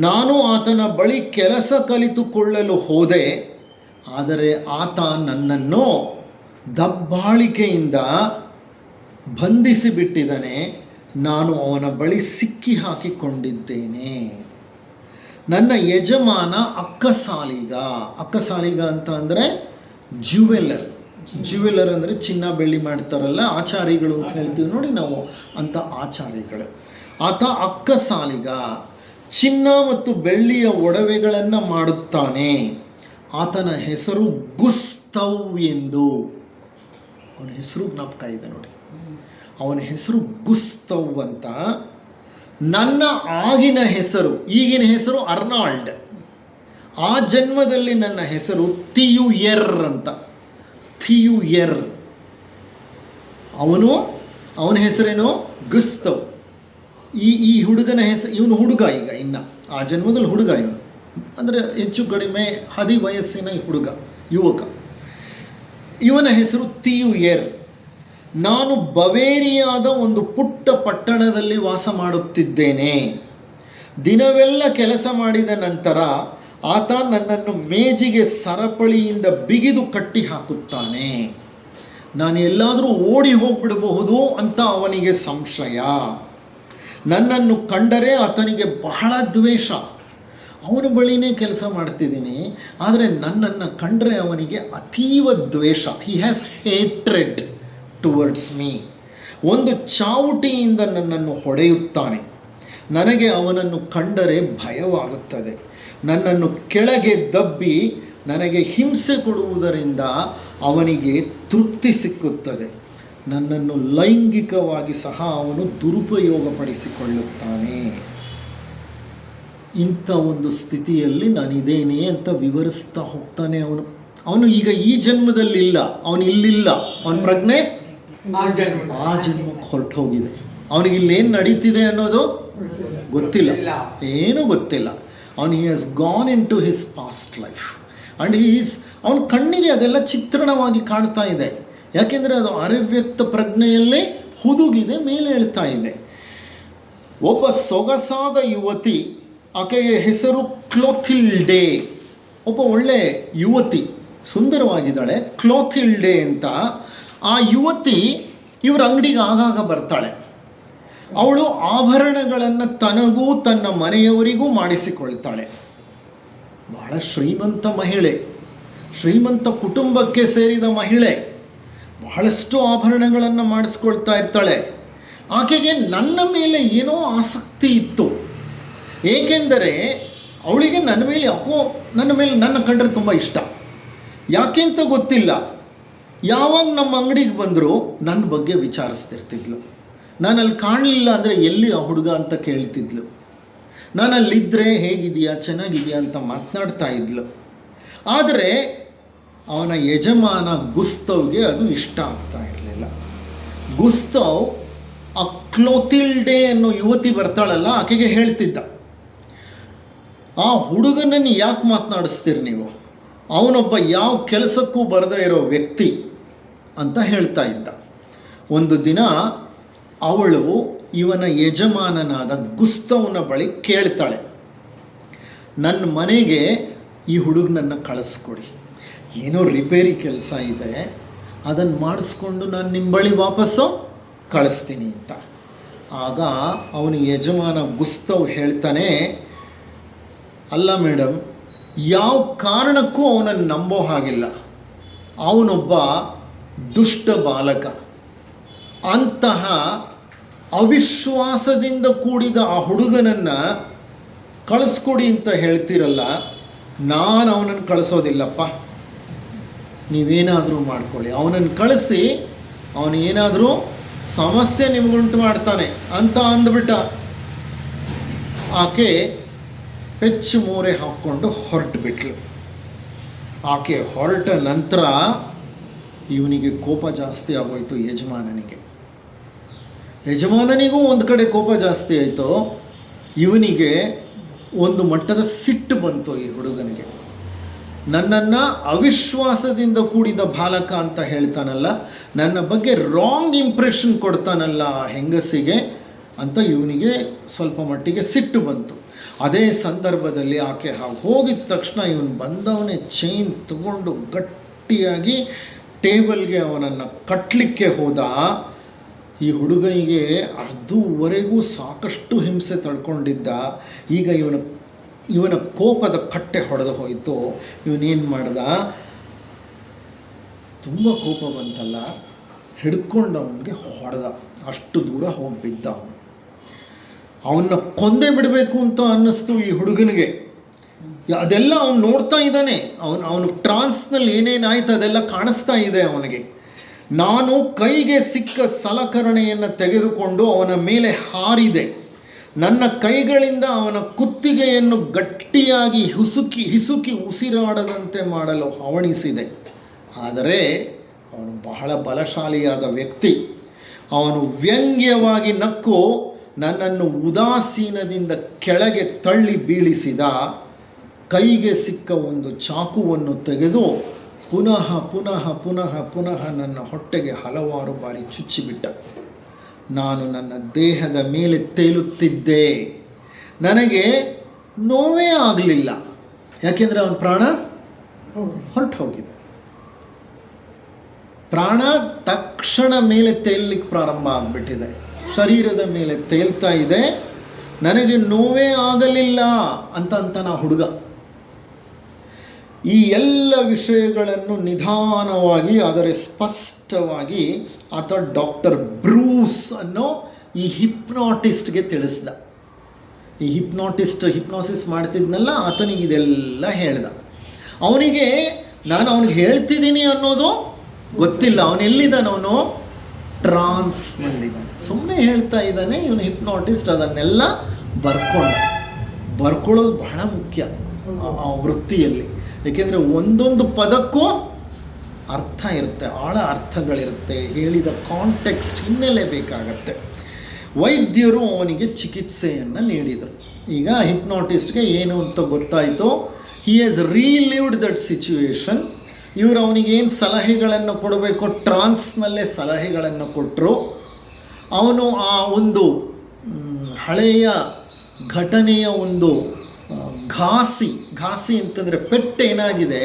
ನಾನು ಆತನ ಬಳಿ ಕೆಲಸ ಕಲಿತುಕೊಳ್ಳಲು ಹೋದೆ, ಆದರೆ ಆತ ನನ್ನನ್ನು ದಬ್ಬಾಳಿಕೆಯಿಂದ ಬಂಧಿಸಿಬಿಟ್ಟಿದ್ದಾನೆ. ನಾನು ಅವನ ಬಳಿ ಸಿಕ್ಕಿ ಹಾಕಿಕೊಂಡಿದ್ದೇನೆ. ನನ್ನ ಯಜಮಾನ ಅಕ್ಕಸಾಲಿಗ ಅಂತ ಅಂದರೆ ಜ್ಯುವೆಲ್ಲರ್ ಅಂದರೆ ಚಿನ್ನ ಬೆಳ್ಳಿ ಮಾಡ್ತಾರಲ್ಲ, ಆಚಾರಿಗಳು ಅಂತ ಹೇಳ್ತೀವಿ ನೋಡಿ ನಾವು, ಅಂಥ ಆಚಾರಿಗಳು. ಆತ ಅಕ್ಕಸಾಲಿಗ, ಚಿನ್ನ ಮತ್ತು ಬೆಳ್ಳಿಯ ಒಡವೆಗಳನ್ನು ಮಾಡುತ್ತಾನೆ. ಆತನ ಹೆಸರು ಗುಸ್ತವ್ ಎಂದು. ಅವನ ಹೆಸರು ಜ್ಞಾಪಕ ಇದೆ ನೋಡಿ, ಅವನ ಹೆಸರು ಗುಸ್ತವ್ ಅಂತ. ನನ್ನ ಈಗಿನ ಹೆಸರು ಅರ್ನಾಲ್ಡ್. ಆ ಜನ್ಮದಲ್ಲಿ ನನ್ನ ಹೆಸರು ಥಿಯುಯೆರ್ ಅಂತ. ಥಿಯುಯೆರ್. ಅವನ ಹೆಸರೇನು? ಗುಸ್ತವ್. ಈ ಹುಡುಗನ ಹೆಸರು, ಇವನು ಹುಡುಗ, ಈಗ ಇನ್ನು ಆ ಜನ್ಮದಲ್ಲಿ ಹುಡುಗ ಇವನು, ಅಂದರೆ ಹೆಚ್ಚು ಕಡಿಮೆ ವಯಸ್ಸಿನ ಯುವಕ. ಇವನ ಹೆಸರು ಥಿಯುಯೆರ್. ನಾನು ಬವೇರಿಯಾದ ಒಂದು ಪುಟ್ಟ ಪಟ್ಟಣದಲ್ಲಿ ವಾಸ ಮಾಡುತ್ತಿದ್ದೇನೆ. ದಿನವೆಲ್ಲ ಕೆಲಸ ಮಾಡಿದ ನಂತರ ಆತ ನನ್ನನ್ನು ಮೇಜಿಗೆ ಸರಪಳಿಯಿಂದ ಬಿಗಿದು ಕಟ್ಟಿ ಹಾಕುತ್ತಾನೆ. ನಾನು ಎಲ್ಲಾದರೂ ಓಡಿ ಹೋಗ್ಬಿಡಬಹುದು ಅಂತ ಅವನಿಗೆ ಸಂಶಯ. ನನ್ನನ್ನು ಕಂಡರೆ ಆತನಿಗೆ ಬಹಳ ದ್ವೇಷ. ಅವನ ಬಳಿನೇ ಕೆಲಸ ಮಾಡ್ತಿದ್ದೀನಿ, ಆದರೆ ನನ್ನನ್ನು ಕಂಡರೆ ಅವನಿಗೆ ಅತೀವ ದ್ವೇಷ. He has hatred towards me. ಒಂದು ಚಾವುಟಿಯಿಂದ ನನ್ನನ್ನು ಹೊಡೆಯುತ್ತಾನೆ. ನನಗೆ ಅವನನ್ನು ಕಂಡರೆ ಭಯವಾಗುತ್ತದೆ. ನನ್ನನ್ನು ಕೆಳಗೆ ದಬ್ಬಿ ನನಗೆ ಹಿಂಸೆ ಕೊಡುವುದರಿಂದ ಅವನಿಗೆ ತೃಪ್ತಿ ಸಿಕ್ಕುತ್ತದೆ. ನನ್ನನ್ನು ಲೈಂಗಿಕವಾಗಿ ಸಹ ಅವನು ದುರುಪಯೋಗಪಡಿಸಿಕೊಳ್ಳುತ್ತಾನೆ. ಇಂಥ ಒಂದು ಸ್ಥಿತಿಯಲ್ಲಿ ನಾನಿದ್ದೇನೆ ಅಂತ ವಿವರಿಸ್ತಾ ಹೋಗ್ತಾನೆ ಅವನು. ಈಗ ಈ ಜನ್ಮದಲ್ಲಿಲ್ಲ, ಅವನು ಇಲ್ಲಿಲ್ಲ, ಅವನ ಪ್ರಜ್ಞೆ ಆ ಜನ್ಮಕ್ಕೆ ಹೊರಟು ಹೋಗಿದೆ. ಅವನಿಗೆ ಇಲ್ಲೇನು ನಡೀತಿದೆ ಅನ್ನೋದು ಗೊತ್ತಿಲ್ಲ, ಏನೂ ಗೊತ್ತಿಲ್ಲ. ಅವನು he has gone into his past life and ಅವನ ಕಣ್ಣಿಗೆ ಅದೆಲ್ಲ ಚಿತ್ರಣವಾಗಿ ಕಾಣ್ತಾ ಇದೆ. ಯಾಕೆಂದರೆ ಅದು ಅರೆವ್ಯಕ್ತ ಪ್ರಜ್ಞೆಯಲ್ಲೇ ಹುದುಗಿದೆ, ಮೇಲೆ ಹೇಳ್ತಾ ಇದೆ. ಒಬ್ಬ ಸೊಗಸಾದ ಯುವತಿ, ಆಕೆಯ ಹೆಸರು ಕ್ಲೋಥಿಲ್ಡೆ. ಒಬ್ಬ ಒಳ್ಳೆ ಯುವತಿ, ಸುಂದರವಾಗಿದ್ದಾಳೆ, ಕ್ಲೋಥಿಲ್ಡೆ ಅಂತ. ಆ ಯುವತಿ ಇವ್ರ ಅಂಗಡಿಗೆ ಆಗಾಗ ಬರ್ತಾಳೆ. ಅವಳು ಆಭರಣಗಳನ್ನು ತನಗೂ ತನ್ನ ಮನೆಯವರಿಗೂ ಮಾಡಿಸಿಕೊಳ್ತಾಳೆ. ಬಹಳ ಶ್ರೀಮಂತ ಮಹಿಳೆ, ಶ್ರೀಮಂತ ಕುಟುಂಬಕ್ಕೆ ಸೇರಿದ ಮಹಿಳೆ. ಬಹಳಷ್ಟು ಆಭರಣಗಳನ್ನು ಮಾಡಿಸ್ಕೊಳ್ತಾ ಇರ್ತಾಳೆ. ಆಕೆಗೆ ನನ್ನ ಮೇಲೆ ಏನೋ ಆಸಕ್ತಿ ಇತ್ತು. ಏಕೆಂದರೆ ಅವಳಿಗೆ ನನ್ನ ಮೇಲೆ ನನ್ನ ಕಂಡ್ರೆ ತುಂಬ ಇಷ್ಟ. ಯಾಕೆ ಅಂತ ಗೊತ್ತಿಲ್ಲ, ಯಾವಾಗ ನಮ್ಮ ಅಂಗಡಿಗೆ ಬಂದರೂ ನನ್ನ ಬಗ್ಗೆ ವಿಚಾರಿಸ್ತಿರ್ತಿದ್ಲು. ನಾನು ಅಲ್ಲಿ ಕಾಣಲಿಲ್ಲ ಅಂದರೆ ಎಲ್ಲಿ ಆ ಹುಡುಗ ಅಂತ ಕೇಳ್ತಿದ್ಲು. ನಾನು ಅಲ್ಲಿದ್ದರೆ ಹೇಗಿದೆಯಾ, ಚೆನ್ನಾಗಿದೆಯಾ ಅಂತ ಮಾತನಾಡ್ತಾ ಇದ್ಲು. ಆದರೆ ಅವನ ಯಜಮಾನ ಗುಸ್ತವ್ಗೆ ಅದು ಇಷ್ಟ ಆಗ್ತಾ ಇರಲಿಲ್ಲ. ಗುಸ್ತವ್ ಆ ಕ್ಲೋಥಿಲ್ಡೆ ಅನ್ನೋ ಯುವತಿ ಬರ್ತಾಳಲ್ಲ, ಆಕೆಗೆ ಹೇಳ್ತಿದ್ದ, ಆ ಹುಡುಗನನ್ನು ಯಾಕೆ ಮಾತನಾಡಿಸ್ತೀರಿ ನೀವು, ಅವನೊಬ್ಬ ಯಾವ ಕೆಲಸಕ್ಕೂ ಬರದೇ ಇರೋ ವ್ಯಕ್ತಿ ಅಂತ ಹೇಳ್ತಾ ಇದ್ದ. ಒಂದು ದಿನ ಅವಳು ಇವನ ಯಜಮಾನನಾದ ಗುಸ್ತವನ ಬಳಿ ಕೇಳ್ತಾಳೆ, ನನ್ನ ಮನೆಗೆ ಈ ಹುಡುಗನನ್ನು ಕಳಿಸ್ಕೊಡಿ, ಏನೋ ರಿಪೇರಿ ಕೆಲಸ ಇದೆ, ಅದನ್ನು ಮಾಡಿಸ್ಕೊಂಡು ನಾನು ನಿಮ್ಮ ಬಳಿ ವಾಪಸ್ಸು ಕಳಿಸ್ತೀನಿ ಅಂತ. ಆಗ ಅವನ ಯಜಮಾನ ಗುಸ್ತವ್ ಹೇಳ್ತಾನೆ, ಅಲ್ಲ ಮೇಡಮ್, ಯಾವ ಕಾರಣಕ್ಕೂ ಅವನನ್ನು ನಂಬೋ ಹಾಗಿಲ್ಲ, ಅವನೊಬ್ಬ ದುಷ್ಟ ಬಾಲಕ. ಅಂತಹ ಅವಿಶ್ವಾಸದಿಂದ ಕೂಡಿದ ಆ ಹುಡುಗನನ್ನು ಕಳಿಸ್ಕೊಡಿ ಅಂತ ಹೇಳ್ತೀರಲ್ಲ, ನಾನು ಅವನನ್ನು ಕಳಿಸೋದಿಲ್ಲಪ್ಪ, ನೀವೇನಾದರೂ ಮಾಡ್ಕೊಳ್ಳಿ, ಅವನನ್ನು ಕಳಿಸಿ ಅವನು ಏನಾದರೂ ಸಮಸ್ಯೆ ನಿಮಗುಂಟು ಮಾಡ್ತಾನೆ ಅಂತ ಅಂದ್ಬಿಟ್ಟ. ಆಕೆ ಪೆಚ್ಚು ಮೋರೆ ಹಾಕ್ಕೊಂಡು ಹೊರಟು ಬಿಟ್ಲು. ಆಕೆ ಹೊರಟ ನಂತರ ಇವನಿಗೆ ಕೋಪ ಜಾಸ್ತಿ ಆಗೋಯ್ತು. ಯಜಮಾನನಿಗೂ ಒಂದು ಕಡೆ ಕೋಪ ಜಾಸ್ತಿ ಆಯಿತು, ಇವನಿಗೆ ಒಂದು ಮಟ್ಟದ ಸಿಟ್ಟು ಬಂತು. ಈ ಹುಡುಗನಿಗೆ ನನ್ನನ್ನು ಅವಿಶ್ವಾಸದಿಂದ ಕೂಡಿದ ಬಾಲಕ ಅಂತ ಹೇಳ್ತಾನಲ್ಲ, ನನ್ನ ಬಗ್ಗೆ ರಾಂಗ್ ಇಂಪ್ರೆಷನ್ ಕೊಡ್ತಾನಲ್ಲ ಆ ಹೆಂಗಸಿಗೆ ಅಂತ ಇವನಿಗೆ ಸ್ವಲ್ಪ ಮಟ್ಟಿಗೆ ಸಿಟ್ಟು ಬಂತು. ಅದೇ ಸಂದರ್ಭದಲ್ಲಿ ಆಕೆ ಹೋಗಿದ ತಕ್ಷಣ ಇವನು ಬಂದವನೇ ಚೈನ್ ತಗೊಂಡು ಗಟ್ಟಿಯಾಗಿ ಟೇಬಲ್ಗೆ ಅವನನ್ನು ಕಟ್ಟಲಿಕ್ಕೆ ಹೋದ. ಈ ಹುಡುಗನಿಗೆ ಅರ್ಧವರೆಗೂ ಸಾಕಷ್ಟು ಹಿಂಸೆ ತಡ್ಕೊಂಡಿದ್ದ. ಈಗ ಇವನ ಕೋಪದ ಕಟ್ಟೆ ಹೊಡೆದು ಹೋಯಿತು. ಇವನೇನು ಮಾಡ್ದ, ತುಂಬ ಕೋಪ ಬಂತಲ್ಲ, ಹಿಡ್ಕೊಂಡು ಅವನಿಗೆ ಹೊಡೆದ. ಅಷ್ಟು ದೂರ ಹೋಗಿಬಿದ್ದ. ಅವನ್ನ ಕೊಂದೇ ಬಿಡಬೇಕು ಅಂತ ಅನ್ನಿಸ್ತು ಈ ಹುಡುಗನಿಗೆ. ಅದೆಲ್ಲ ಅವನು ನೋಡ್ತಾ ಇದ್ದಾನೆ. ಅವನು ಟ್ರಾನ್ಸ್ನಲ್ಲಿ ಏನೇನಾಯ್ತು ಅದೆಲ್ಲ ಕಾಣಿಸ್ತಾ ಇದೆ ಅವನಿಗೆ. ನಾನು ಕೈಗೆ ಸಿಕ್ಕ ಸಲಕರಣೆಯನ್ನು ತೆಗೆದುಕೊಂಡು ಅವನ ಮೇಲೆ ಹಾರಿದೆ. ನನ್ನ ಕೈಗಳಿಂದ ಅವನ ಕುತ್ತಿಗೆಯನ್ನು ಗಟ್ಟಿಯಾಗಿ ಹಿಸುಕಿ ಉಸಿರಾಡದಂತೆ ಮಾಡಲು ಹವಣಿಸಿದೆ. ಆದರೆ ಅವನು ಬಹಳ ಬಲಶಾಲಿಯಾದ ವ್ಯಕ್ತಿ. ಅವನು ವ್ಯಂಗ್ಯವಾಗಿ ನಕ್ಕು ನನ್ನನ್ನು ಉದಾಸೀನದಿಂದ ಕೆಳಗೆ ತಳ್ಳಿ ಬೀಳಿಸಿದ. ಕೈಗೆ ಸಿಕ್ಕ ಒಂದು ಚಾಕುವನ್ನು ತೆಗೆದು ಪುನಃ ನನ್ನ ಹೊಟ್ಟೆಗೆ ಹಲವಾರು ಬಾರಿ ಚುಚ್ಚಿಬಿಟ್ಟ. ನಾನು ನನ್ನ ದೇಹದ ಮೇಲೆ ತೇಲುತ್ತಿದ್ದೆ. ನನಗೆ ನೋವೇ ಆಗಲಿಲ್ಲ, ಯಾಕೆಂದರೆ ಅವನ ಪ್ರಾಣ ಹೊರಟು ಹೋಗಿದೆ. ಪ್ರಾಣ ತಕ್ಷಣ ಮೇಲೆ ತೇಲಲಿಕ್ಕೆ ಪ್ರಾರಂಭ ಆಗಿಬಿಟ್ಟಿದೆ, ಶರೀರದ ಮೇಲೆ ತೇಲ್ತಾ ಇದೆ. ನನಗೆ ನೋವೇ ಆಗಲಿಲ್ಲ ಅಂತ ನಾ ಹುಡುಗ. ಈ ಎಲ್ಲ ವಿಷಯಗಳನ್ನು ನಿಧಾನವಾಗಿ ಆದರೆ ಸ್ಪಷ್ಟವಾಗಿ ಆತ ಡಾಕ್ಟರ್ ಬ್ರೂಸ್ ಅನ್ನೋ ಈ ಹಿಪ್ನಾಟಿಸ್ಟ್ಗೆ ತಿಳಿಸ್ದ. ಈ ಹಿಪ್ನಾಸಿಸ್ ಮಾಡ್ತಿದ್ನಲ್ಲ, ಆತನಿಗೆ ಇದೆಲ್ಲ ಹೇಳ್ದ. ಅವನಿಗೆ ಅವನಿಗೆ ಹೇಳ್ತಿದ್ದೀನಿ ಅನ್ನೋದು ಗೊತ್ತಿಲ್ಲ. ಅವನೆಲ್ಲಿದ್ದಾನೆ, ಅವನು ಟ್ರಾನ್ಸ್ನಲ್ಲಿದ್ದಾನೆ. ಸುಮ್ಮನೆ ಹೇಳ್ತಾ ಇದ್ದಾನೆ. ಇವನು ಹಿಪ್ನಾಟಿಸ್ಟ್ ಅದನ್ನೆಲ್ಲ ಬರ್ಕೊಳ್ಳೋದು ಬಹಳ ಮುಖ್ಯ ಆ ವೃತ್ತಿಯಲ್ಲಿ. ಏಕೆಂದರೆ ಒಂದೊಂದು ಪದಕ್ಕೂ ಅರ್ಥ ಇರುತ್ತೆ, ಆಳ ಅರ್ಥಗಳಿರುತ್ತೆ, ಹೇಳಿದ ಕಾಂಟೆಕ್ಸ್ಟ್ ಹಿನ್ನೆಲೆ ಬೇಕಾಗತ್ತೆ. ವೈದ್ಯರು ಅವನಿಗೆ ಚಿಕಿತ್ಸೆಯನ್ನು ನೀಡಿದರು. ಈಗ ಹಿಪ್ನಾಟಿಸ್ಟ್ಗೆ ಏನು ಅಂತ ಗೊತ್ತಾಯಿತು. He has relived that situation. ಇವರು ಅವನಿಗೇನು ಸಲಹೆಗಳನ್ನು ಕೊಡಬೇಕು, ಟ್ರಾನ್ಸ್ನಲ್ಲೇ ಸಲಹೆಗಳನ್ನು ಕೊಟ್ಟರು. ಅವನು ಆ ಒಂದು ಹಳೆಯ ಘಟನೆಯ ಒಂದು ಘಾಸಿ ಅಂತಂದರೆ ಪೆಟ್ಟೇನಾಗಿದೆ,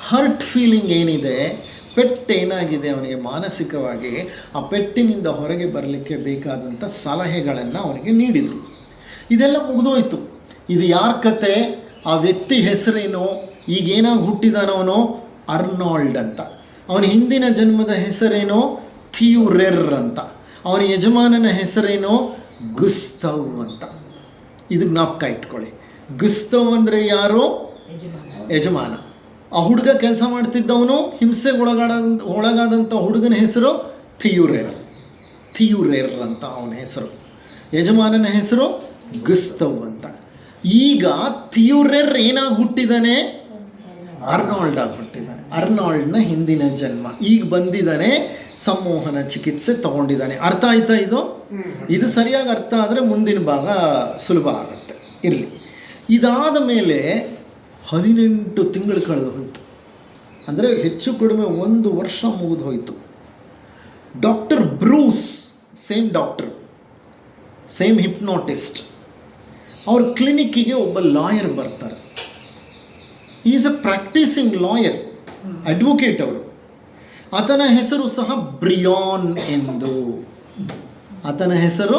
ಹರ್ಟ್ ಫೀಲಿಂಗ್ ಏನಿದೆ, ಪೆಟ್ಟೇನಾಗಿದೆ ಅವನಿಗೆ ಮಾನಸಿಕವಾಗಿ, ಆ ಪೆಟ್ಟಿನಿಂದ ಹೊರಗೆ ಬರಲಿಕ್ಕೆ ಬೇಕಾದಂಥ ಸಲಹೆಗಳನ್ನು ಅವನಿಗೆ ನೀಡಿದರು. ಇದೆಲ್ಲ ಮುಗಿದೋಯ್ತು. ಇದು ಯಾರ ಕತೆ, ಆ ವ್ಯಕ್ತಿ ಹೆಸರೇನೋ, ಈಗೇನಾಗಿ ಹುಟ್ಟಿದಾನವನೋ ಅರ್ನಾಲ್ಡ್ ಅಂತ. ಅವನ ಹಿಂದಿನ ಜನ್ಮದ ಹೆಸರೇನೋ ಥಿಯೂರೆರ್ ಅಂತ. ಅವನ ಯಜಮಾನನ ಹೆಸರೇನೋ ಗುಸ್ತವ್ ಅಂತ. ಇದು ಜ್ಞಾಪಕ ಇಟ್ಕೊಳ್ಳಿ. ಗುಸ್ತವ್ ಅಂದರೆ ಯಾರು? ಯಜಮಾನ. ಆ ಹುಡುಗ ಕೆಲಸ ಮಾಡ್ತಿದ್ದವನು, ಹಿಂಸೆಗೆ ಒಳಗಾದಂಥ ಹುಡುಗನ ಹೆಸರು ಥಿಯೂರೆರ್ ಅಂತ ಅವನ ಹೆಸರು. ಯಜಮಾನನ ಹೆಸರು ಗುಸ್ತವ್ ಅಂತ. ಈಗ ಥಿಯೂರೆರ್ ಏನಾಗಿ ಹುಟ್ಟಿದ್ದಾನೆ? ಅರ್ನಾಲ್ಡ್ ಆಗಿ ಹುಟ್ಟಿದ್ದಾನೆ. ಅರ್ನಾಲ್ಡ್ನ ಹಿಂದಿನ ಜನ್ಮ. ಈಗ ಬಂದಿದ್ದಾನೆ, ಸಂಮೋಹನ ಚಿಕಿತ್ಸೆ ತಗೊಂಡಿದ್ದಾನೆ. ಅರ್ಥ ಆಯ್ತಾ? ಇದು ಸರಿಯಾಗಿ ಅರ್ಥ ಆದರೆ ಮುಂದಿನ ಭಾಗ ಸುಲಭ ಆಗುತ್ತೆ. ಇರಲಿ. ಇದಾದ ಮೇಲೆ 18 ತಿಂಗಳು ಕಳೆದು ಹೋಯಿತು. ಅಂದರೆ ಹೆಚ್ಚು ಕಡಿಮೆ 1 ವರ್ಷ ಮುಗಿದು ಹೋಯಿತು. Doctor Bruce, same doctor, same hypnotist, ಅವ್ರ ಕ್ಲಿನಿಕ್ಕಿಗೆ ಒಬ್ಬ ಲಾಯರ್ ಬರ್ತಾರೆ. Is a practising lawyer, advocate ಅವರು. ಆತನ ಹೆಸರು ಸಹ ಬ್ರಿಯಾನ್ ಎಂದು. ಆತನ ಹೆಸರು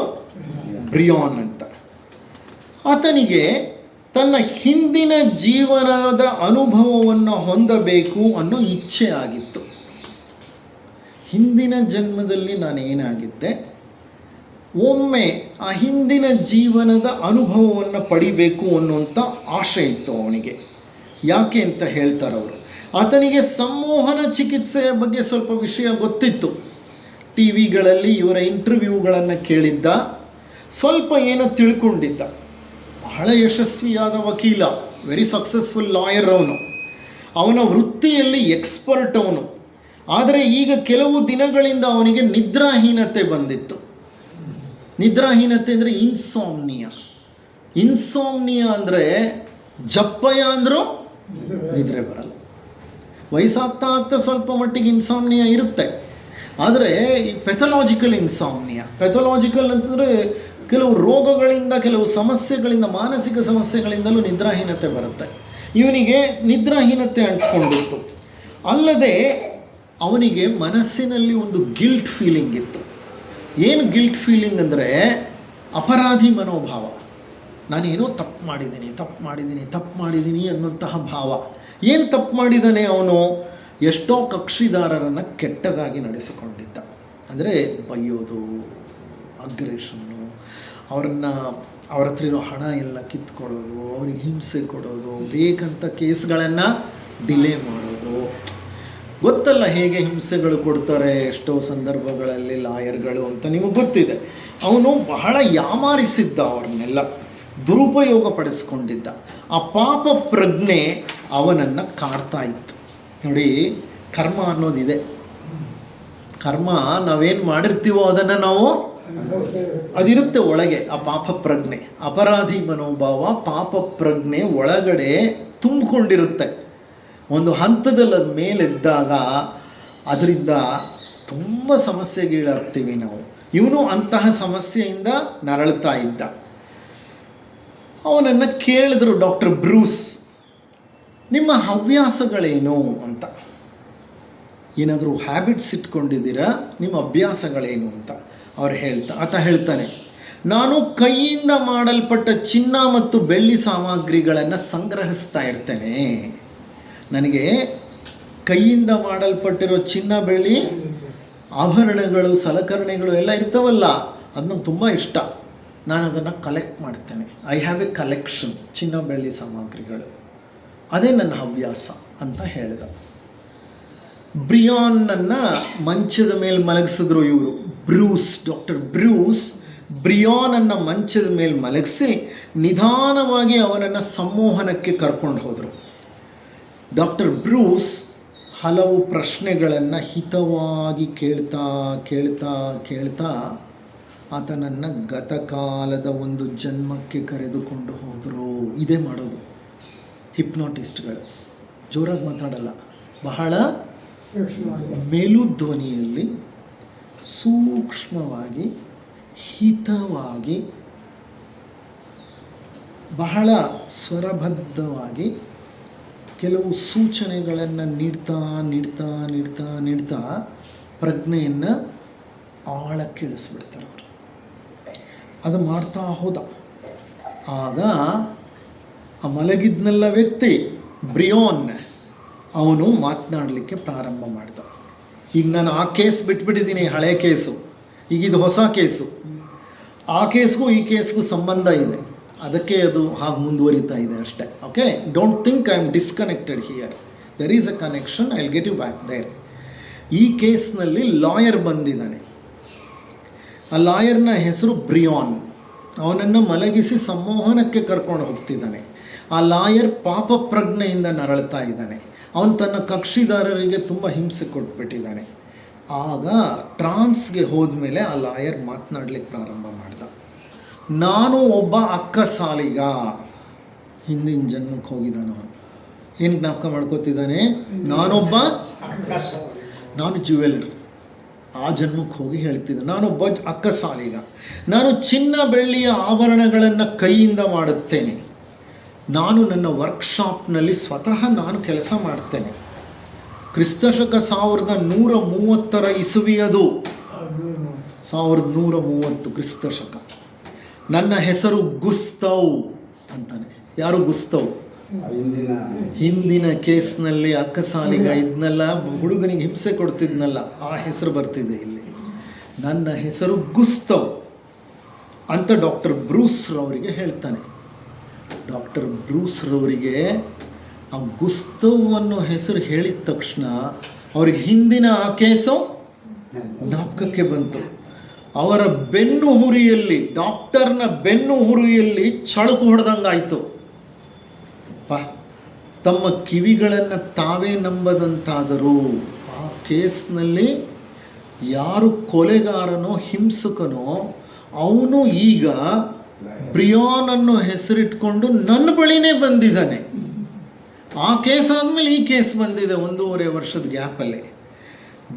ಬ್ರಿಯಾನ್ ಅಂತ. ಆತನಿಗೆ ತನ್ನ ಹಿಂದಿನ ಜೀವನದ ಅನುಭವವನ್ನು ಹೊಂದಬೇಕು ಅನ್ನೋ ಇಚ್ಛೆ ಆಗಿತ್ತು. ಹಿಂದಿನ ಜನ್ಮದಲ್ಲಿ ನಾನು ಏನಾಗಿದ್ದೆ, ಒಮ್ಮೆ ಆ ಹಿಂದಿನ ಜೀವನದ ಅನುಭವವನ್ನು ಪಡಿಬೇಕು ಅನ್ನುವಂಥ ಆಶೆ ಇತ್ತು ಅವನಿಗೆ. ಯಾಕೆ ಅಂತ ಹೇಳ್ತಾರವರು. ಆತನಿಗೆ ಸಂಮೋಹನ ಚಿಕಿತ್ಸೆಯ ಬಗ್ಗೆ ಸ್ವಲ್ಪ ವಿಷಯ ಗೊತ್ತಿತ್ತು. ಟಿ ವಿಗಳಲ್ಲಿ ಇವರ ಇಂಟರ್ವ್ಯೂಗಳನ್ನು ಕೇಳಿದ್ದ, ಸ್ವಲ್ಪ ಏನೋ ತಿಳ್ಕೊಂಡಿದ್ದ. ಬಹಳ ಯಶಸ್ವಿಯಾದ ವಕೀಲ, ವೆರಿ ಸಕ್ಸಸ್ಫುಲ್ ಲಾಯರ್ ಅವನು. ಅವನ ವೃತ್ತಿಯಲ್ಲಿ ಎಕ್ಸ್ಪರ್ಟ್ ಅವನು. ಆದರೆ ಈಗ ಕೆಲವು ದಿನಗಳಿಂದ ಅವನಿಗೆ ನಿದ್ರಾಹೀನತೆ ಬಂದಿತ್ತು. ನಿದ್ರಾಹೀನತೆ ಅಂದರೆ ಇನ್ಸಾಮ್ನಿಯಾ ಅಂದರೆ ಜಪ್ಪಯ್ಯ ಅಂದರೂ ನಿದ್ರೆ ಬರಲ್ಲ. ವಯಸ್ಸಾಗ್ತಾ ಆಗ್ತಾ ಸ್ವಲ್ಪ ಮಟ್ಟಿಗೆ ಇನ್ಸಾಮ್ನಿಯಾ ಇರುತ್ತೆ. ಆದರೆ ಈ ಪೆಥಲಾಜಿಕಲ್ ಅಂತಂದರೆ ಕೆಲವು ರೋಗಗಳಿಂದ, ಕೆಲವು ಸಮಸ್ಯೆಗಳಿಂದ, ಮಾನಸಿಕ ಸಮಸ್ಯೆಗಳಿಂದಲೂ ನಿದ್ರಾಹೀನತೆ ಬರುತ್ತೆ. ಇವನಿಗೆ ನಿದ್ರಾಹೀನತೆ ಅಂಟ್ಕೊಂಡಿತ್ತು. ಅಲ್ಲದೆ ಅವನಿಗೆ ಮನಸ್ಸಿನಲ್ಲಿ ಒಂದು ಗಿಲ್ಟ್ ಫೀಲಿಂಗ್ ಇತ್ತು. ಏನು ಗಿಲ್ಟ್ ಫೀಲಿಂಗ್ ಅಂದರೆ ಅಪರಾಧಿ ಮನೋಭಾವ. ನಾನೇನೋ ತಪ್ಪು ಮಾಡಿದ್ದೀನಿ ಅನ್ನುವಂತಹ ಭಾವ. ಏನು ತಪ್ಪು ಮಾಡಿದ್ದಾನೆ ಅವನು? ಎಷ್ಟೋ ಕಕ್ಷಿದಾರರನ್ನು ಕೆಟ್ಟದಾಗಿ ನಡೆಸಿಕೊಂಡಿದ್ದ. ಅಂದರೆ ಬೈಯೋದು, ಅಗ್ರೆಷನ್ನು, ಅವ್ರ ಹತ್ರ ಇರೋ ಹಣ ಎಲ್ಲ ಕಿತ್ಕೊಳ್ಳೋದು, ಅವ್ರಿಗೆ ಹಿಂಸೆ ಕೊಡೋದು, ಬೇಕಂತ ಕೇಸ್ಗಳನ್ನು ಡಿಲೇ ಮಾಡೋದು. ಗೊತ್ತಲ್ಲ ಹೇಗೆ ಹಿಂಸೆಗಳು ಕೊಡ್ತಾರೆ ಎಷ್ಟೋ ಸಂದರ್ಭಗಳಲ್ಲಿ ಲಾಯರ್ಗಳು ಅಂತ ನಿಮಗೆ ಗೊತ್ತಿದೆ. ಅವನು ಬಹಳ ಯಾಮಾರಿಸಿದ್ದ, ಅವ್ರನ್ನೆಲ್ಲ ದುರುಪಯೋಗ ಪಡಿಸ್ಕೊಂಡಿದ್ದ. ಆ ಪಾಪ ಪ್ರಜ್ಞೆ ಅವನನ್ನು ಕಾಡ್ತಾ ಇತ್ತು. ನೋಡಿ, ಕರ್ಮ ಅನ್ನೋದಿದೆ. ಕರ್ಮ ನಾವೇನು ಮಾಡಿರ್ತೀವೋ ಅದನ್ನು ನಾವು ಅದಿರುತ್ತೆ ಒಳಗೆ. ಆ ಪಾಪ ಪ್ರಜ್ಞೆ, ಅಪರಾಧಿ ಮನೋಭಾವ, ಪಾಪ ಪ್ರಜ್ಞೆ ಒಳಗಡೆ ತುಂಬಿಕೊಂಡಿರುತ್ತೆ. ಒಂದು ಹಂತದಲ್ಲಿ ಅದು ಮೇಲೆದ್ದಾಗ ಅದರಿಂದ ತುಂಬ ಸಮಸ್ಯೆಗೀಡಾಗ್ತೀವಿ ನಾವು. ಇವನು ಅಂತಹ ಸಮಸ್ಯೆಯಿಂದ ನರಳ್ತಾ ಇದ್ದ. ಅವನನ್ನು ಕೇಳಿದ್ರು ಡಾಕ್ಟರ್ ಬ್ರೂಸ್, ನಿಮ್ಮ ಹವ್ಯಾಸಗಳೇನು ಅಂತ. ಏನಾದರೂ ಹ್ಯಾಬಿಟ್ಸ್ ಇಟ್ಕೊಂಡಿದ್ದೀರಾ? ನಿಮ್ಮ ಅಭ್ಯಾಸಗಳೇನು ಅಂತ ಆತ ಹೇಳ್ತಾನೆ, ನಾನು ಕೈಯಿಂದ ಮಾಡಲ್ಪಟ್ಟ ಚಿನ್ನ ಮತ್ತು ಬೆಳ್ಳಿ ಸಾಮಗ್ರಿಗಳನ್ನು ಸಂಗ್ರಹಿಸ್ತಾ ಇರ್ತೇನೆ. ನನಗೆ ಕೈಯಿಂದ ಮಾಡಲ್ಪಟ್ಟಿರೋ ಚಿನ್ನ, ಬೆಳ್ಳಿ ಆಭರಣಗಳು, ಸಲಕರಣೆಗಳು ಎಲ್ಲ ಇರ್ತವಲ್ಲ, ಅದು ನಂಗೆ ತುಂಬ ಇಷ್ಟ. ನಾನು ಅದನ್ನು ಕಲೆಕ್ಟ್ ಮಾಡ್ತೇನೆ. ಐ ಹ್ಯಾವ್ ಎ ಕಲೆಕ್ಷನ್, ಚಿನ್ನ ಬೆಳ್ಳಿ ಸಾಮಗ್ರಿಗಳು. ಅದೇ ನನ್ನ ಹವ್ಯಾಸ ಅಂತ ಹೇಳಿದ. ಬ್ರಿಯಾನನ್ನು ಮಂಚದ ಮೇಲೆ ಮಲಗಿಸಿದ್ರು ಇವರು, ಡಾಕ್ಟರ್ ಬ್ರೂಸ್ ಬ್ರಿಯಾನನ್ನು ಮಂಚದ ಮೇಲೆ ಮಲಗಿಸಿ ನಿಧಾನವಾಗಿ ಅವನನ್ನು ಸಂಮೋಹನಕ್ಕೆ ಕರ್ಕೊಂಡು ಹೋದರು. ಡಾಕ್ಟರ್ ಬ್ರೂಸ್ ಹಲವು ಪ್ರಶ್ನೆಗಳನ್ನು ಹಿತವಾಗಿ ಕೇಳ್ತಾ ಆತನನ್ನು ಗತಕಾಲದ ಒಂದು ಜನ್ಮಕ್ಕೆ ಕರೆದುಕೊಂಡು ಹೋದರು. ಇದೇ ಮಾಡೋದು ಹಿಪ್ನೋಟಿಸ್ಟ್ಗಳು. ಜೋರಾಗಿ ಮಾತಾಡಲ್ಲ, ಬಹಳ ಮೇಲು ಧ್ವನಿಯಲ್ಲಿ ಸೂಕ್ಷ್ಮವಾಗಿ ಹಿತವಾಗಿ ಬಹಳ ಸ್ವರಬದ್ಧವಾಗಿ ಕೆಲವು ಸೂಚನೆಗಳನ್ನು ನೀಡ್ತಾ ಪ್ರಜ್ಞೆಯನ್ನು ಆಳಕ್ಕೆ ಇಳಿಸ್ಬಿಡ್ತಾರೆ ಅವರು. ಅದು ಮಾಡ್ತಾ ಹೋದ. ಆಗ ಆ ಮಲಗಿದ್ನೆಲ್ಲ ವ್ಯಕ್ತಿ ಬ್ರಿಯಾನ್ ಅವನು ಮಾತನಾಡಲಿಕ್ಕೆ ಪ್ರಾರಂಭ ಮಾಡ್ದ. ಈಗ ನಾನು ಆ ಕೇಸ್ ಬಿಟ್ಬಿಟ್ಟಿದ್ದೀನಿ, ಹಳೆ ಕೇಸು. ಈಗ ಇದು ಹೊಸ ಕೇಸು. ಆ ಕೇಸ್ಗೂ ಈ ಕೇಸ್ಗೂ ಸಂಬಂಧ ಇದೆ, ಅದಕ್ಕೆ ಅದು ಹಾಗೆ ಮುಂದುವರಿತಾ ಇದೆ ಅಷ್ಟೇ. Okay, don't think I am disconnected here, there is a connection, I will get you back there. ಈ ಕೇಸ್ನಲ್ಲಿ ಲಾಯರ್ ಬಂದಿದ್ದಾನೆ. ಆ ಲಾಯರ್ನ ಹೆಸರು ಬ್ರಿಯಾನ್. ಅವನನ್ನು ಮಲಗಿಸಿ ಸಂಮೋಹನಕ್ಕೆ ಕರ್ಕೊಂಡು ಹೋಗ್ತಿದ್ದಾನೆ. ಆ ಲಾಯರ್ ಪಾಪ ಪ್ರಜ್ಞೆಯಿಂದ ನರಳ್ತಾ ಇದ್ದಾನೆ. ಅವನು ತನ್ನ ಕಕ್ಷಿದಾರರಿಗೆ ತುಂಬ ಹಿಂಸೆ ಕೊಟ್ಬಿಟ್ಟಿದ್ದಾನೆ. ಆಗ ಟ್ರಾನ್ಸ್ಗೆ ಹೋದ್ಮೇಲೆ ಆ ಲಾಯರ್ ಮಾತನಾಡ್ಲಿಕ್ಕೆ ಪ್ರಾರಂಭ ಮಾಡ್ದ. ನಾನು ಒಬ್ಬ ಅಕ್ಕಸಾಲಿಗ, ಹಿಂದಿನ ಜನ್ಮಕ್ಕೆ ಹೋಗಿದ್ದಾನೆ ಅವನು. ಏನು ಜ್ಞಾಪಕ ಮಾಡ್ಕೋತಿದ್ದಾನೆ? ನಾನು ಜ್ಯುವೆಲರ್, ಆ ಜನ್ಮಕ್ಕೆ ಹೋಗಿ ಹೇಳ್ತಿದ್ದೆ ನಾನೊಬ್ಬ ಅಕ್ಕಸಾಲಿಗ. ನಾನು ಚಿನ್ನ ಬೆಳ್ಳಿಯ ಆಭರಣಗಳನ್ನು ಕೈಯಿಂದ ಮಾಡುತ್ತೇನೆ. ನಾನು ನನ್ನ ವರ್ಕ್ಶಾಪ್ನಲ್ಲಿ ಸ್ವತಃ ನಾನು ಕೆಲಸ ಮಾಡ್ತೇನೆ. ಕ್ರಿಸ್ತಶಕ 1130 ಇಸವಿಯದು, 1130 ಕ್ರಿಸ್ತಶಕ. ನನ್ನ ಹೆಸರು ಗುಸ್ತವ್ ಅಂತಾನೆ. ಯಾರು ಗುಸ್ತವ್? ಹಿಂದಿನ ಕೇಸ್ನಲ್ಲಿ ಅಕ್ಕಸಾಲಿಗ ಇದನ್ನೆಲ್ಲ, ಹುಡುಗನಿಗೆ ಹಿಂಸೆ ಕೊಡ್ತಿದ್ನಲ್ಲ, ಆ ಹೆಸರು ಬರ್ತಿದೆ ಇಲ್ಲಿ. ನನ್ನ ಹೆಸರು ಗುಸ್ತವ್ ಅಂತ ಡಾಕ್ಟರ್ ಬ್ರೂಸ್ ರವರಿಗೆ ಹೇಳ್ತಾನೆ. ಡಾಕ್ಟರ್ ಬ್ರೂಸ್ ರವರಿಗೆ ಆ ಗುಸ್ತವ್ ಅನ್ನೋ ಹೆಸರು ಹೇಳಿದ ತಕ್ಷಣ ಅವ್ರಿಗೆ ಹಿಂದಿನ ಆ ಕೇಸು ಜ್ಞಾಪಕಕ್ಕೆ ಬಂತು. ಅವರ ಬೆನ್ನು ಹುರಿಯಲ್ಲಿ, ಡಾಕ್ಟರ್ನ ಬೆನ್ನು ಹುರಿಯಲ್ಲಿ ಚಳುಕು ಹೊಡೆದಂಗಾಯಿತು. ತಮ್ಮ ಕಿವಿಗಳನ್ನು ತಾವೇ ನಂಬದಂತಾದರೂ ಆ ಕೇಸ್ನಲ್ಲಿ ಯಾರು ಕೊಲೆಗಾರನೋ ಹಿಂಸಕನೋ ಅವನು ಈಗ ಬ್ರಿಯಾನ್ ಅನ್ನೋ ಹೆಸರಿಟ್ಕೊಂಡು ನನ್ನ ಬಳಿನೇ ಬಂದಿದ್ದಾನೆ. ಆ ಕೇಸ್ ಆದಮೇಲೆ ಈ ಕೇಸ್ ಬಂದಿದೆ. 1.5 ವರ್ಷದ ಗ್ಯಾಪಲ್ಲಿ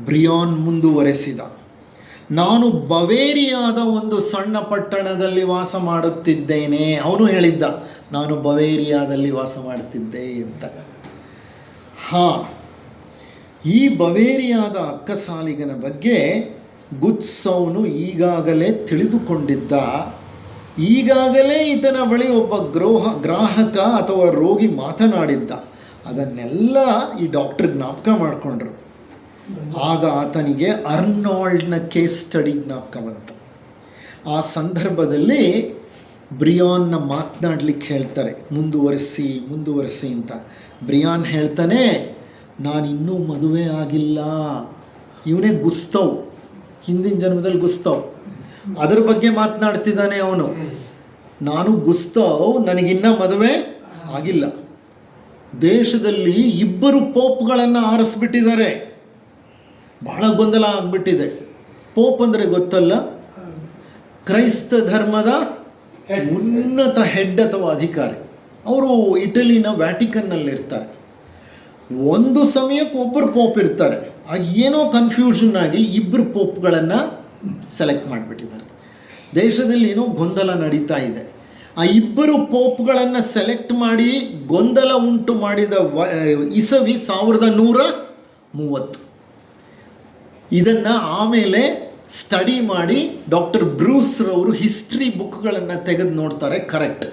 ಬ್ರಿಯಾನ್ ಮುಂದುವರೆಸಿದ. ನಾನು ಬವೇರಿಯಾದ ಒಂದು ಸಣ್ಣ ಪಟ್ಟಣದಲ್ಲಿ ವಾಸ ಮಾಡುತ್ತಿದ್ದೇನೆ. ಅವನು ಹೇಳಿದ್ದ ನಾನು ಬವೇರಿಯಾದಲ್ಲಿ ವಾಸ ಮಾಡ್ತಿದ್ದೆ ಅಂತ. ಈ ಬವೇರಿಯಾದ ಅಕ್ಕಸಾಲಿಗನ ಬಗ್ಗೆ ಗುತ್ಸವನು ಈಗಾಗಲೇ ತಿಳಿದುಕೊಂಡಿದ್ದ. ಈಗಾಗಲೇ ಈತನ ಬಳಿ ಒಬ್ಬ ಗ್ರಾಹಕ ಅಥವಾ ರೋಗಿ ಮಾತನಾಡಿದ್ದ. ಅದನ್ನೆಲ್ಲ ಈ ಡಾಕ್ಟರ್ ಜ್ಞಾಪಕ ಮಾಡಿಕೊಂಡ್ರು. ಆಗ ಆತನಿಗೆ ಅರ್ನಾಲ್ಡ್ನ ಕೇಸ್ ಸ್ಟಡಿ ಜ್ಞಾಪಕ ಬಂತು. ಆ ಸಂದರ್ಭದಲ್ಲಿ ಬ್ರಿಯಾನ್ನ ಮಾತನಾಡ್ಲಿಕ್ಕೆ ಹೇಳ್ತಾರೆ, ಮುಂದುವರಿಸಿ ಅಂತ. ಬ್ರಿಯಾನ್ ಹೇಳ್ತಾನೆ, ನಾನಿನ್ನೂ ಮದುವೆ ಆಗಿಲ್ಲ. ಇವನೇ ಗುಸ್ತವ್, ಹಿಂದಿನ ಜನ್ಮದಲ್ಲಿ ಗುಸ್ತವ್. ಅದರ ಬಗ್ಗೆ ಮಾತನಾಡ್ತಿದ್ದಾನೆ ಅವನು. ನಾನು ಗುಸ್ತವ್, ನನಗಿನ್ನ ಮದುವೆ ಆಗಿಲ್ಲ. ದೇಶದಲ್ಲಿ 2 ಪೋಪ್ಗಳನ್ನು ಆರಿಸ್ಬಿಟ್ಟಿದ್ದಾರೆ. ಬಹಳ ಗೊಂದಲ ಆಗಿಬಿಟ್ಟಿದೆ. ಪೋಪ್ ಅಂದರೆ ಗೊತ್ತಲ್ಲ, ಕ್ರೈಸ್ತ ಧರ್ಮದ ಉನ್ನತ ಹೆಡ್ ಅಥವಾ ಅಧಿಕಾರಿ. ಅವರು ಇಟಲಿನ ವ್ಯಾಟಿಕನ್ನಲ್ಲಿರ್ತಾರೆ. ಒಂದು ಸಮಯಕ್ಕೆ ಒಬ್ಬರು ಪೋಪ್ ಇರ್ತಾರೆ. ಆಗ ಏನೋ ಕನ್ಫ್ಯೂಷನ್ ಆಗಿ 2 ಪೋಪ್ಗಳನ್ನು ಸೆಲೆಕ್ಟ್ ಮಾಡಿಬಿಟ್ಟಿದ್ದಾರೆ. ದೇಶದಲ್ಲಿ ಏನೋ ಗೊಂದಲ ನಡೀತಾ ಇದೆ. ಆ 2 ಪೋಪ್ಗಳನ್ನು ಸೆಲೆಕ್ಟ್ ಮಾಡಿ ಗೊಂದಲ ಉಂಟು ಮಾಡಿದ ಇಸವಿ 1130. ಇದನ್ನು ಆಮೇಲೆ ಸ್ಟಡಿ ಮಾಡಿ ಡಾಕ್ಟರ್ ಬ್ರೂಸ್ ರವರು ಹಿಸ್ಟ್ರಿ ಬುಕ್ಗಳನ್ನು ತೆಗೆದು ನೋಡ್ತಾರೆ. ಕರೆಕ್ಟ್,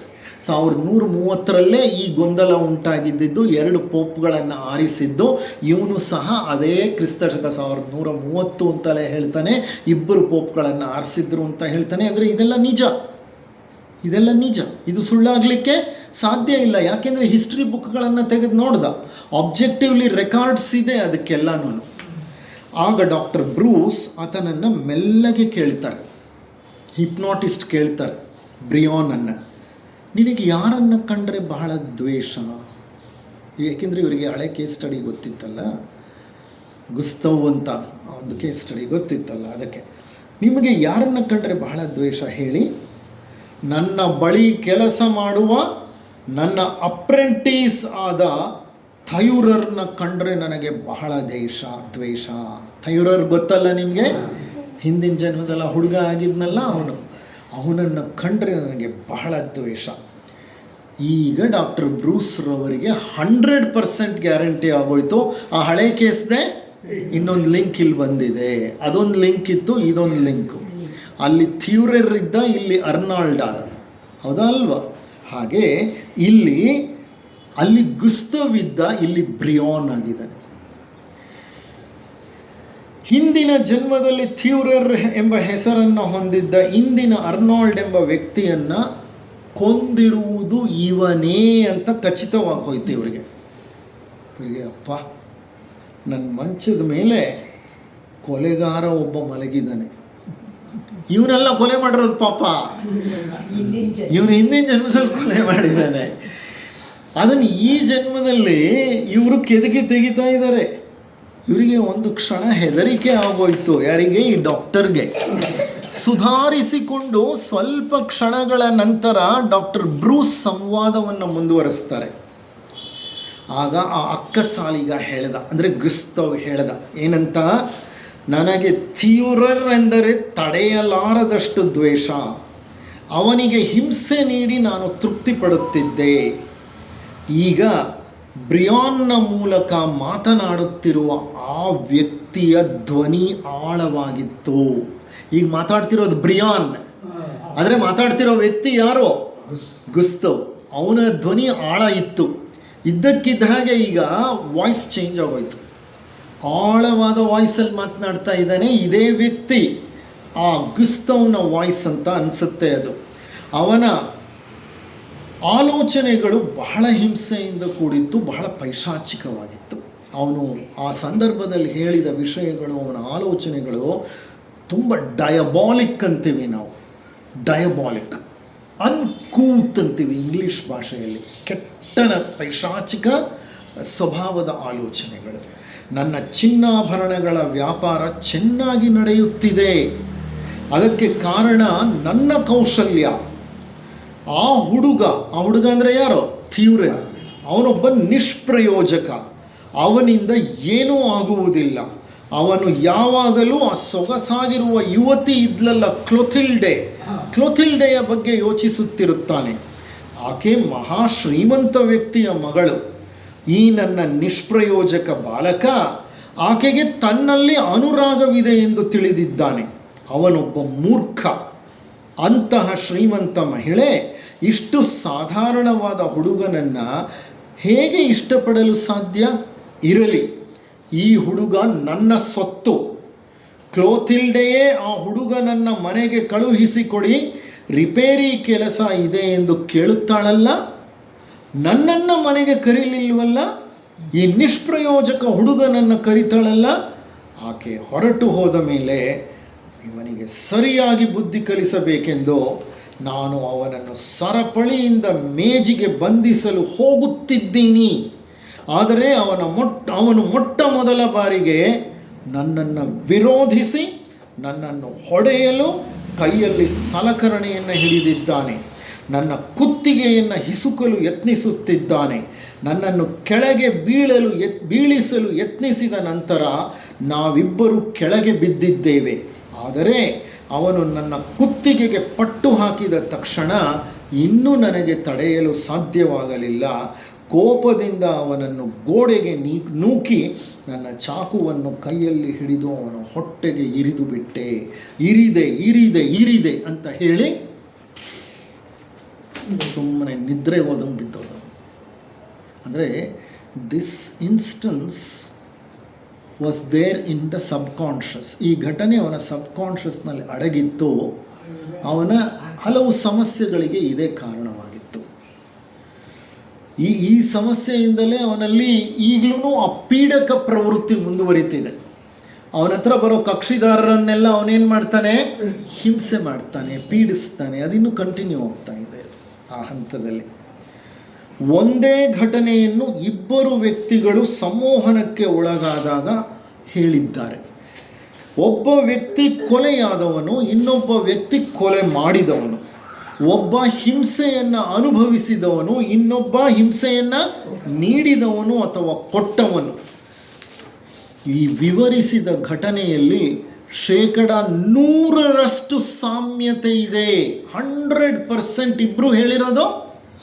1130ರಲ್ಲೇ ಈ ಗೊಂದಲ ಉಂಟಾಗಿದ್ದು. 2 ಪೋಪ್ಗಳನ್ನು ಆರಿಸಿದ್ದು ಇವನು ಸಹ ಅದೇ ಕ್ರಿಸ್ತಶಕ 1130 ಅಂತಲೇ ಹೇಳ್ತಾನೆ. 2 ಪೋಪ್ಗಳನ್ನು ಆರಿಸಿದ್ರು ಅಂತ ಹೇಳ್ತಾನೆ. ಅಂದರೆ ಇದೆಲ್ಲ ನಿಜ, ಇದು ಸುಳ್ಳಾಗಲಿಕ್ಕೆ ಸಾಧ್ಯ ಇಲ್ಲ. ಯಾಕೆಂದರೆ ಹಿಸ್ಟ್ರಿ ಬುಕ್ಗಳನ್ನು ತೆಗೆದು ನೋಡ್ದ, ಆಬ್ಜೆಕ್ಟಿವ್ಲಿ ರೆಕಾರ್ಡ್ಸ್ ಇದೆ ಅದಕ್ಕೆಲ್ಲನೂ. ಆಗ ಡಾಕ್ಟರ್ ಬ್ರೂಸ್ ಆತನನ್ನು ಮೆಲ್ಲಗೆ ಕೇಳ್ತಾರೆ, ಹಿಪ್ನಾಟಿಸ್ಟ್ ಕೇಳ್ತಾರೆ ಬ್ರಿಯಾನನ್ನು, ನಿನಗೆ ಯಾರನ್ನು ಕಂಡ್ರೆ ಬಹಳ ದ್ವೇಷ? ಏಕೆಂದರೆ ಇವರಿಗೆ ಹಳೆ ಕೇಸ್ ಸ್ಟಡಿ ಗೊತ್ತಿತ್ತಲ್ಲ, ಗುಸ್ತವ್ ಅಂತ ಒಂದು ಕೇಸ್ ಸ್ಟಡಿ ಗೊತ್ತಿತ್ತಲ್ಲ, ಅದಕ್ಕೆ ನಿಮಗೆ ಯಾರನ್ನು ಕಂಡ್ರೆ ಬಹಳ ದ್ವೇಷ ಹೇಳಿ. ನನ್ನ ಬಳಿ ಕೆಲಸ ಮಾಡುವ ನನ್ನ ಅಪ್ರೆಂಟಿಸ್ ಆದ ಥಯುರರ್ನ ಕಂಡ್ರೆ ನನಗೆ ಬಹಳ ದ್ವೇಷ. ಥಯುರರ್ ಗೊತ್ತಲ್ಲ ನಿಮಗೆ, ಹಿಂದಿನ ಜನ್ಮದಲ್ಲ ಹುಡುಗ ಆಗಿದ್ನಲ್ಲ ಅವನನ್ನು ಕಂಡ್ರೆ ನನಗೆ ಬಹಳ ದ್ವೇಷ. ಈಗ ಡಾಕ್ಟರ್ ಬ್ರೂಸ್ ರವರಿಗೆ 100% ಗ್ಯಾರಂಟಿ ಆಗೋಯ್ತು. ಆ ಹಳೆ ಕೇಸ್ದೆ ಇನ್ನೊಂದು ಲಿಂಕ್ ಇಲ್ಲಿ ಬಂದಿದೆ, ಅದೊಂದು ಲಿಂಕ್ ಇತ್ತು, ಇದೊಂದು ಲಿಂಕು. ಅಲ್ಲಿ ಥ್ಯೂರರ್ ಇದ್ದ, ಇಲ್ಲಿ ಅರ್ನಾಲ್ಡ್ ಆದ, ಹೌದಾ ಅಲ್ವಾ? ಹಾಗೆ ಅಲ್ಲಿ ಗುಸ್ತವ್ ಇದ್ದ, ಇಲ್ಲಿ ಬ್ರಿಯಾನ್ ಆಗಿದ್ದಾನೆ. ಹಿಂದಿನ ಜನ್ಮದಲ್ಲಿ ಥ್ಯೂರರ್ ಎಂಬ ಹೆಸರನ್ನು ಹೊಂದಿದ್ದ ಇಂದಿನ ಅರ್ನಾಲ್ಡ್ ಎಂಬ ವ್ಯಕ್ತಿಯನ್ನು ಕೊಂದಿರುವುದು ಇವನೇ ಅಂತ ಖಚಿತವಾಗಿ ಹೋಯ್ತು ಇವರಿಗೆ. ಅಪ್ಪ, ನನ್ನ ಮಂಚದ ಮೇಲೆ ಕೊಲೆಗಾರ ಒಬ್ಬ ಮಲಗಿದ್ದಾನೆ, ಇವನೆಲ್ಲ ಕೊಲೆ ಮಾಡಿರೋದು ಪಾಪ, ಇವನು ಹಿಂದಿನ ಜನ್ಮದಲ್ಲಿ ಕೊಲೆ ಮಾಡಿದ್ದಾನೆ. ಅದನ್ನು ಈ ಜನ್ಮದಲ್ಲಿ ಇವರು ಕೆದಕಿ ತೆಗಿತಾ ಇದ್ದಾರೆ. ಇವರಿಗೆ ಒಂದು ಕ್ಷಣ ಹೆದರಿಕೆ ಆಗೋಯ್ತು. ಯಾರಿಗೆ? ಈ ಡಾಕ್ಟರ್ಗೆ. ಸುಧಾರಿಸಿಕೊಂಡು ಸ್ವಲ್ಪ ಕ್ಷಣಗಳ ನಂತರ ಡಾಕ್ಟರ್ ಬ್ರೂಸ್ ಸಂವಾದವನ್ನು ಮುಂದುವರಿಸ್ತಾರೆ. ಆಗ ಆ ಅಕ್ಕಸಾಲಿಗ ಹೇಳ್ದ, ಅಂದರೆ ಗುಸ್ತವ್ ಹೇಳ್ದ, ಏನಂತ? ನನಗೆ ಥ್ಯೂರರ್ ಎಂದರೆ ತಡೆಯಲಾರದಷ್ಟು ದ್ವೇಷ. ಅವನಿಗೆ ಹಿಂಸೆ ನೀಡಿ ನಾನು ತೃಪ್ತಿ ಪಡುತ್ತಿದ್ದೆ. ಈಗ ಬ್ರಿಯಾನ್ನ ಮೂಲಕ ಮಾತನಾಡುತ್ತಿರುವ ಆ ವ್ಯಕ್ತಿಯ ಧ್ವನಿ ಆಳವಾಗಿತ್ತು. ಈಗ ಮಾತಾಡ್ತಿರೋದು ಬ್ರಿಯಾನ್, ಆದರೆ ಮಾತಾಡ್ತಿರೋ ವ್ಯಕ್ತಿ ಯಾರೋ? ಗುಸ್ತವ್. ಅವನ ಧ್ವನಿ ಆಳ ಇತ್ತು. ಇದ್ದಕ್ಕಿದ್ದ ಹಾಗೆ ಈಗ ವಾಯ್ಸ್ ಚೇಂಜ್ ಆಗೋಯ್ತು. ಆಳವಾದ ವಾಯ್ಸಲ್ಲಿ ಮಾತನಾಡ್ತಾ ಇದ್ದಾನೆ ಇದೇ ವ್ಯಕ್ತಿ. ಆ ಗುಸ್ತವ್ನ ವಾಯ್ಸ್ ಅಂತ ಅನಿಸುತ್ತೆ ಅದು. ಅವನ ಆಲೋಚನೆಗಳು ಬಹಳ ಹಿಂಸೆಯಿಂದ ಕೂಡಿತ್ತು, ಬಹಳ ಪೈಶಾಚಿಕವಾಗಿತ್ತು. ಅವನು ಆ ಸಂದರ್ಭದಲ್ಲಿ ಹೇಳಿದ ವಿಷಯಗಳು, ಅವನ ಆಲೋಚನೆಗಳು ತುಂಬ ಡಯಬಾಲಿಕ್ ಅಂತೀವಿ ನಾವು. ಡಯಬಾಲಿಕ್, ಅನ್ಕೂತ್ ಅಂತೀವಿ ಇಂಗ್ಲೀಷ್ ಭಾಷೆಯಲ್ಲಿ. ಕೆಟ್ಟನ ಪೈಶಾಚಿಕ ಸ್ವಭಾವದ ಆಲೋಚನೆಗಳು. ನನ್ನ ಚಿನ್ನಾಭರಣಗಳ ವ್ಯಾಪಾರ ಚೆನ್ನಾಗಿ ನಡೆಯುತ್ತಿದೆ, ಅದಕ್ಕೆ ಕಾರಣ ನನ್ನ ಕೌಶಲ್ಯ. ಆ ಹುಡುಗ ಅಂದರೆ ಯಾರೋ? ಥ್ಯೂರರ್. ಅವನೊಬ್ಬ ನಿಷ್ಪ್ರಯೋಜಕ, ಅವನಿಂದ ಏನೂ ಆಗುವುದಿಲ್ಲ. ಅವನು ಯಾವಾಗಲೂ ಆ ಸೊಗಸಾಗಿರುವ ಯುವತಿ ಇದ್ಲಲ್ಲ ಕ್ಲೊಥಿಲ್ಡೆಯ ಬಗ್ಗೆ ಯೋಚಿಸುತ್ತಿರುತ್ತಾನೆ. ಆಕೆ ಮಹಾಶ್ರೀಮಂತ ವ್ಯಕ್ತಿಯ ಮಗಳು. ಈ ನನ್ನ ನಿಷ್ಪ್ರಯೋಜಕ ಬಾಲಕ ಆಕೆಗೆ ತನ್ನಲ್ಲಿ ಅನುರಾಗವಿದೆ ಎಂದು ತಿಳಿದಿದ್ದಾನೆ. ಅವನೊಬ್ಬ ಮೂರ್ಖ. ಅಂತಹ ಶ್ರೀಮಂತ ಮಹಿಳೆ ಇಷ್ಟು ಸಾಧಾರಣವಾದ ಹುಡುಗನನ್ನು ಹೇಗೆ ಇಷ್ಟಪಡಲು ಸಾಧ್ಯ? ಇರಲಿ, ಈ ಹುಡುಗ ನನ್ನ ಸೊತ್ತು. ಕ್ಲೋಥಿಲ್ಡೆಯೇ ಆ ಹುಡುಗನನ್ನು ಮನೆಗೆ ಕಳುಹಿಸಿಕೊಡಿ, ರಿಪೇರಿ ಕೆಲಸ ಇದೆ ಎಂದು ಕೇಳುತ್ತಾಳಲ್ಲ. ನನ್ನನ್ನು ಮನೆಗೆ ಕರೀಲಿಲ್ವಲ್ಲ, ಈ ನಿಷ್ಪ್ರಯೋಜಕ ಹುಡುಗನನ್ನು ಕರೀತಾಳಲ್ಲ. ಆಕೆ ಹೊರಟು ಹೋದ ಮೇಲೆ ಇವನಿಗೆ ಸರಿಯಾಗಿ ಬುದ್ಧಿ ಕಲಿಸಬೇಕೆಂದು ನಾನು ಅವನನ್ನು ಸರಪಳಿಯಿಂದ ಮೇಜಿಗೆ ಬಂಧಿಸಲು ಹೋಗುತ್ತಿದ್ದೀನಿ. ಆದರೆ ಅವನು ಮೊಟ್ಟ ಮೊದಲ ಬಾರಿಗೆ ನನ್ನನ್ನು ವಿರೋಧಿಸಿ ನನ್ನನ್ನು ಹೊಡೆಯಲು ಕೈಯಲ್ಲಿ ಸಲಕರಣೆಯನ್ನು ಹಿಡಿದಿದ್ದಾನೆ. ನನ್ನ ಕುತ್ತಿಗೆಯನ್ನು ಹಿಸುಕಲು ಯತ್ನಿಸುತ್ತಿದ್ದಾನೆ. ನನ್ನನ್ನು ಕೆಳಗೆ ಬೀಳಿಸಲು ಯತ್ನಿಸಿದ ನಂತರ ನಾವಿಬ್ಬರು ಕೆಳಗೆ ಬಿದ್ದಿದ್ದೇವೆ. ಆದರೆ ಅವನು ನನ್ನ ಕುತ್ತಿಗೆಗೆ ಪಟ್ಟು ಹಾಕಿದ ತಕ್ಷಣ ಇನ್ನೂ ನನಗೆ ತಡೆಯಲು ಸಾಧ್ಯವಾಗಲಿಲ್ಲ. ಕೋಪದಿಂದ ಅವನನ್ನು ಗೋಡೆಗೆ ನೂಕಿ ನನ್ನ ಚಾಕುವನ್ನು ಕೈಯಲ್ಲಿ ಹಿಡಿದು ಅವನ ಹೊಟ್ಟೆಗೆ ಇರಿದು ಬಿಟ್ಟೆ. ಇರಿದೆ ಅಂತ ಹೇಳಿ ಸುಮ್ಮನೆ ನಿದ್ರೆ ಹೋದಂಗೆ ಬಿದ್ದೋದ. ಅಂದರೆ this instance was there in the subconscious. ಈ ಘಟನೆ ಅವನ ಸಬ್ಕಾನ್ಷಿಯಸ್ನಲ್ಲಿ ಅಡಗಿತ್ತು. ಅವನ ಹಲವು ಸಮಸ್ಯೆಗಳಿಗೆ ಇದೇ ಕಾರಣವಾಗಿತ್ತು. ಈ ಸಮಸ್ಯೆಯಿಂದಲೇ ಅವನಲ್ಲಿ ಈಗಲೂ ಆ ಪೀಡಕ ಪ್ರವೃತ್ತಿ ಮುಂದುವರಿತಿದೆ. ಅವನ ಹತ್ರ ಬರೋ ಕಕ್ಷಿದಾರರನ್ನೆಲ್ಲ ಅವನೇನು ಮಾಡ್ತಾನೆ? ಹಿಂಸೆ ಮಾಡ್ತಾನೆ, ಪೀಡಿಸ್ತಾನೆ. ಅದಿನ್ನೂ ಕಂಟಿನ್ಯೂ ಆಗ್ತಾ ಇದೆ ಆ ಹಂತದಲ್ಲಿ. ಒಂದೇ ಘಟನೆಯನ್ನು ಇಬ್ಬರು ವ್ಯಕ್ತಿಗಳು ಸಂಮೋಹನಕ್ಕೆ ಒಳಗಾದಾಗ ಹೇಳಿದ್ದಾರೆ. ಒಬ್ಬ ವ್ಯಕ್ತಿ ಕೊಲೆಯಾದವನು, ಇನ್ನೊಬ್ಬ ವ್ಯಕ್ತಿ ಕೊಲೆ ಮಾಡಿದವನು. ಒಬ್ಬ ಹಿಂಸೆಯನ್ನು ಅನುಭವಿಸಿದವನು, ಇನ್ನೊಬ್ಬ ಹಿಂಸೆಯನ್ನು ನೀಡಿದವನು ಅಥವಾ ಕೊಟ್ಟವನು. ಈ ವಿವರಿಸಿದ ಘಟನೆಯಲ್ಲಿ 100% ಸಾಮ್ಯತೆ ಇದೆ. 100% ಇಬ್ಬರು ಹೇಳಿರೋದು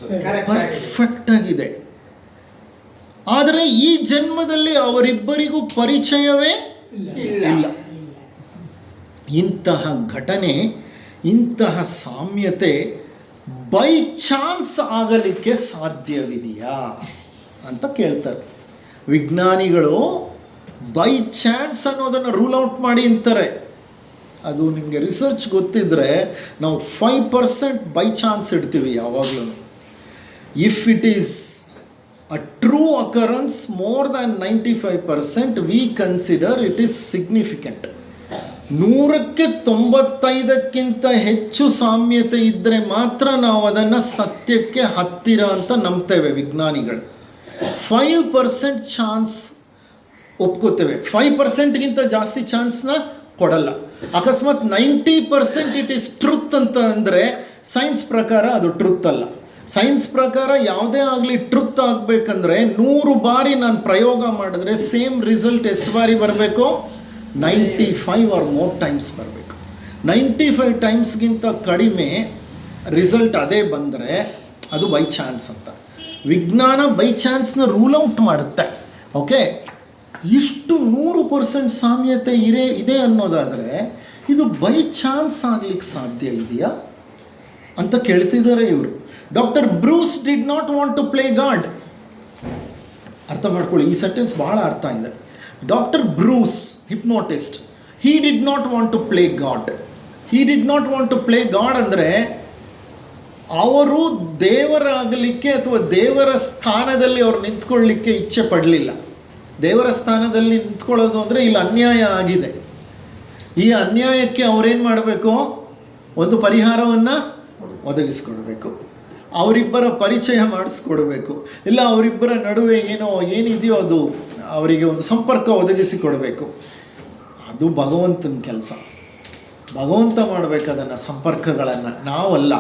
ಪರ್ಫೆಕ್ಟ್ ಆಗಿದೆ. ಆದರೆ ಈ ಜನ್ಮದಲ್ಲಿ ಅವರಿಬ್ಬರಿಗೂ ಪರಿಚಯವೇ ಇಲ್ಲ. ಇಂತಹ ಘಟನೆ, ಇಂತಹ ಸಾಮ್ಯತೆ ಬೈ ಚಾನ್ಸ್ ಆಗಲಿಕ್ಕೆ ಸಾಧ್ಯವಿದೆಯಾ ಅಂತ ಕೇಳ್ತಾರೆ ವಿಜ್ಞಾನಿಗಳು. ಬೈ ಚಾನ್ಸ್ ಅನ್ನೋದನ್ನು ರೂಲ್ ಔಟ್ ಮಾಡಿ ಅಂತಾರೆ. ಅದು ನಿಮಗೆ ರಿಸರ್ಚ್ ಗೊತ್ತಿದ್ದರೆ ನಾವು 5% ಬೈ ಚಾನ್ಸ್ ಇಡ್ತೀವಿ ಯಾವಾಗಲೂ. If it is a true occurrence more than 95%, we consider it is significant. 100ಕ್ಕೆ 95ಕ್ಕಿಂತ ಹೆಚ್ಚು ಸಾಮ್ಯತೆ ಇದ್ದರೆ ಮಾತ್ರ ನಾವು ಅದನ್ನು ಸತ್ಯಕ್ಕೆ ಹತ್ತಿರ ಅಂತ ನಂಬ್ತೇವೆ ವಿಜ್ಞಾನಿಗಳು. 5% ಚಾನ್ಸ್ ಒಪ್ಕೋತೇವೆ, 5%ಗಿಂತ ಜಾಸ್ತಿ ಚಾನ್ಸ್ನ ಕೊಡಲ್ಲ. ಅಕಸ್ಮಾತ್ 90% ಇಟ್ ಈಸ್ ಟ್ರುತ್ ಅಂತ ಅಂದರೆ ಸೈನ್ಸ್ ಪ್ರಕಾರ ಅದು ಟ್ರುತ್ ಅಲ್ಲ. ಸೈನ್ಸ್ ಪ್ರಕಾರ ಯಾವುದೇ ಆಗಲಿ ಟ್ರುತ್ ಆಗಬೇಕಂದ್ರೆ 100 ಬಾರಿ ನಾನು ಪ್ರಯೋಗ ಮಾಡಿದ್ರೆ ಸೇಮ್ ರಿಸಲ್ಟ್ ಎಷ್ಟು ಬಾರಿ ಬರಬೇಕು? 95 ಆರ್ ಮೋರ್ ಟೈಮ್ಸ್ ಬರಬೇಕು. 95 ಟೈಮ್ಸ್ಗಿಂತ ಕಡಿಮೆ ರಿಸಲ್ಟ್ ಅದೇ ಬಂದರೆ ಅದು ಬೈ ಚಾನ್ಸ್ ಅಂತ. ವಿಜ್ಞಾನ ಬೈ ಚಾನ್ಸ್ನ ರೂಲ್ ಔಟ್ ಮಾಡುತ್ತೆ. ಓಕೆ, ಇಷ್ಟು 100% ಸಾಮ್ಯತೆ ಇದೆ ಅನ್ನೋದಾದರೆ ಇದು ಬೈ ಚಾನ್ಸ್ ಆಗಲಿಕ್ಕೆ ಸಾಧ್ಯ ಇದೆಯಾ ಅಂತ ಕೇಳ್ತಿದ್ದಾರೆ ಇವರು. Doctor Bruce did not want to play God. ಅರ್ಥ ಮಾಡ್ಕೊಳ್ಳಿ, ಈ ಸೆಂಟೆನ್ಸ್ ಬಹಳ ಅರ್ಥ ಇದೆ. Doctor Bruce, hypnotist, he did not want to play God. He did not want to play God ಅಂದರೆ ಅವರು ದೇವರಾಗಲಿಕ್ಕೆ ಅಥವಾ ದೇವರ ಸ್ಥಾನದಲ್ಲಿ ಅವರು ನಿಂತ್ಕೊಳ್ಳಿಕ್ಕೆ ಇಚ್ಛೆ ಪಡಲಿಲ್ಲ. ದೇವರ ಸ್ಥಾನದಲ್ಲಿ ನಿಂತ್ಕೊಳ್ಳೋದು ಅಂದರೆ ಇಲ್ಲಿ ಅನ್ಯಾಯ ಆಗಿದೆ. ಈ ಅನ್ಯಾಯಕ್ಕೆ ಅವರೇನು ಮಾಡಬೇಕು? ಒಂದು ಪರಿಹಾರವನ್ನು ಒದಗಿಸ್ಕೊಡ್ಬೇಕು, ಅವರಿಬ್ಬರ ಪರಿಚಯ ಮಾಡಿಸ್ಕೊಡ್ಬೇಕು, ಇಲ್ಲ ಅವರಿಬ್ಬರ ನಡುವೆ ಏನಿದೆಯೋ ಅದು ಅವರಿಗೆ ಒಂದು ಸಂಪರ್ಕ ಒದಗಿಸಿಕೊಡಬೇಕು. ಅದು ಭಗವಂತನ ಕೆಲಸ. ಭಗವಂತ ಮಾಡಬೇಕು ಅದನ್ನು, ಸಂಪರ್ಕಗಳನ್ನು, ನಾವಲ್ಲ.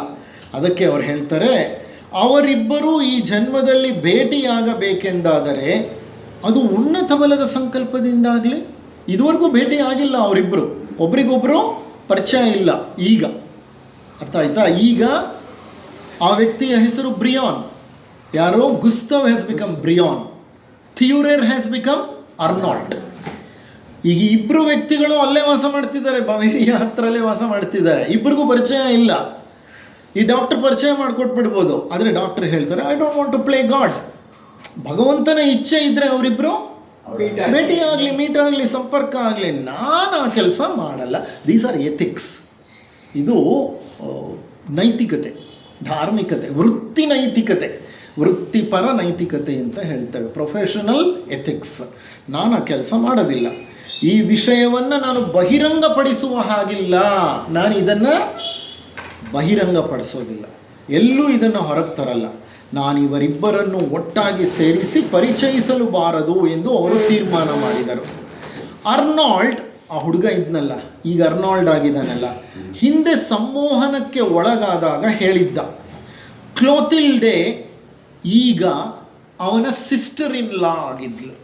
ಅದಕ್ಕೆ ಅವ್ರು ಹೇಳ್ತಾರೆ, ಅವರಿಬ್ಬರೂ ಈ ಜನ್ಮದಲ್ಲಿ ಭೇಟಿಯಾಗಬೇಕೆಂದಾದರೆ ಅದು ಉನ್ನತ ಬಲದ ಸಂಕಲ್ಪದಿಂದಾಗಲಿ. ಇದುವರೆಗೂ ಭೇಟಿ ಆಗಿಲ್ಲ ಅವರಿಬ್ಬರು, ಒಬ್ರಿಗೊಬ್ಬರು ಪರಿಚಯ ಇಲ್ಲ. ಈಗ ಅರ್ಥ ಆಯ್ತಾ? ಈಗ ಆ ವ್ಯಕ್ತಿಯ ಹೆಸರು ಬ್ರಿಯಾನ್. ಯಾರೋ? Gustav has become Brian, Theurer has become Arnold. ಈಗ ಇಬ್ಬರು ವ್ಯಕ್ತಿಗಳು ಅಲ್ಲೇ ವಾಸ ಮಾಡ್ತಿದ್ದಾರೆ, ಬವೇರಿಯಾ ಹತ್ರಲ್ಲೇ ವಾಸ ಮಾಡ್ತಿದ್ದಾರೆ. ಇಬ್ಬರಿಗೂ ಪರಿಚಯ ಇಲ್ಲ. ಈ ಡಾಕ್ಟರ್ ಪರಿಚಯ ಮಾಡಿಕೊಟ್ಬಿಡ್ಬೋದು, ಆದರೆ ಡಾಕ್ಟರ್ ಹೇಳ್ತಾರೆ I don't want to play God. ಭಗವಂತನ ಇಚ್ಛೆ ಇದ್ದರೆ ಅವರಿಬ್ಬರು ಭೇಟಿ ಆಗಲಿ, ಮೀಟ್ ಆಗಲಿ, ಸಂಪರ್ಕ ಆಗಲಿ. ನಾನು ಆ ಕೆಲಸ ಮಾಡಲ್ಲ. These are ethics. ಇದು ನೈತಿಕತೆ, ಧಾರ್ಮಿಕತೆ, ವೃತ್ತಿ ನೈತಿಕತೆ, ವೃತ್ತಿಪರ ನೈತಿಕತೆ ಅಂತ ಹೇಳ್ತೇವೆ, ಪ್ರೊಫೆಷನಲ್ ಎಥಿಕ್ಸ್. ನಾನು ಆ ಕೆಲಸ ಮಾಡೋದಿಲ್ಲ. ಈ ವಿಷಯವನ್ನು ನಾನು ಬಹಿರಂಗಪಡಿಸುವ ಹಾಗಿಲ್ಲ. ನಾನು ಇದನ್ನು ಬಹಿರಂಗಪಡಿಸೋದಿಲ್ಲ, ಎಲ್ಲೂ ಇದನ್ನು ಹೊರಗೆ ತರಲ್ಲ. ನಾನು ಇವರಿಬ್ಬರನ್ನು ಒಟ್ಟಾಗಿ ಸೇರಿಸಿ ಪರಿಚಯಿಸಲು ಬಾರದು ಎಂದು ಅವರು ತೀರ್ಮಾನ ಮಾಡಿದರು. ಅರ್ನಾಲ್ಡ್, ಆ ಹುಡುಗ ಇದ್ನಲ್ಲ, ಈಗ ಅರ್ನಾಲ್ಡ್ ಆಗಿದ್ದಾನಲ್ಲ, ಹಿಂದೆ ಸಂಮೋಹನಕ್ಕೆ ಒಳಗಾದಾಗ ಹೇಳಿದ್ದ. ಕ್ಲೋತಿಲ್ಡೆ ಈಗ ಅವನ ಸಿಸ್ಟರ್ ಇನ್ ಲಾ ಆಗಿದ್ಲು.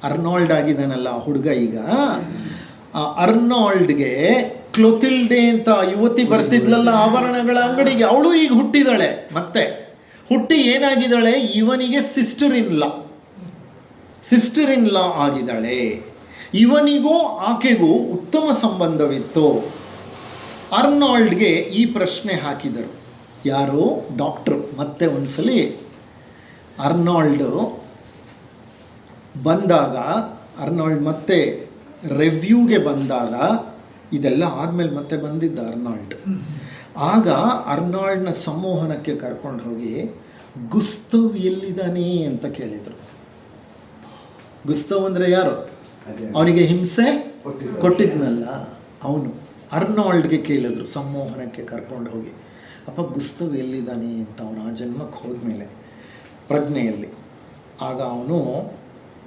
ಅರ್ನಾಲ್ಡ್ ಆಗಿದ್ದಾನಲ್ಲ ಆ ಹುಡುಗ, ಈಗ ಅರ್ನಾಲ್ಡ್ಗೆ ಕ್ಲೋತಿಲ್ಡೆ ಅಂತ ಯುವತಿ ಬರ್ತಿದ್ಲಲ್ಲ ಆಭರಣಗಳ ಅಂಗಡಿಗೆ, ಅವಳು ಈಗ ಹುಟ್ಟಿದಾಳೆ. ಮತ್ತೆ ಹುಟ್ಟಿ ಏನಾಗಿದ್ದಾಳೆ? ಇವನಿಗೆ ಸಿಸ್ಟರ್ ಇನ್ ಲಾ ಆಗಿದ್ದಾಳೆ. ಇವನಿಗೂ ಆಕೆಗೂ ಉತ್ತಮ ಸಂಬಂಧವಿತ್ತು. ಅರ್ನಾಲ್ಡ್ಗೆ ಈ ಪ್ರಶ್ನೆ ಹಾಕಿದರು ಯಾರು? ಡಾಕ್ಟ್ರು. ಮತ್ತೆ ಒಂದ್ಸಲಿ ಅರ್ನಾಲ್ಡ್ ಬಂದಾಗ, ಅರ್ನಾಲ್ಡ್ ಮತ್ತೆ ರಿವ್ಯೂಗೆ ಬಂದಾಗ, ಇದೆಲ್ಲ ಆದಮೇಲೆ ಮತ್ತೆ ಬಂದಿದ್ದ ಅರ್ನಾಲ್ಡ್. ಆಗ ಅರ್ನಾಲ್ಡ್ನ ಸಂಮೋಹನಕ್ಕೆ ಕರ್ಕೊಂಡು ಹೋಗಿ ಗುಸ್ತವ್ ಎಲ್ಲಿದ್ದಾನೆ ಅಂತ ಕೇಳಿದರು. ಗುಸ್ತವ್ ಅಂದರೆ ಯಾರು? ಅವನಿಗೆ ಹಿಂಸೆ ಕೊಟ್ಟಿದ್ನಲ್ಲ ಅವನು. ಅರ್ನಾಲ್ಡ್ಗೆ ಕೇಳಿದ್ರು ಸಂಮೋಹನಕ್ಕೆ ಕರ್ಕೊಂಡು ಹೋಗಿ, ಅಪ್ಪ ಗುಸ್ತವ್ ಎಲ್ಲಿದ್ದಾನೆ ಅಂತ. ಅವನು ಆ ಜನ್ಮಕ್ಕೆ ಹೋದ್ಮೇಲೆ ಪ್ರಜ್ಞೆಯಲ್ಲಿ. ಆಗ ಅವನು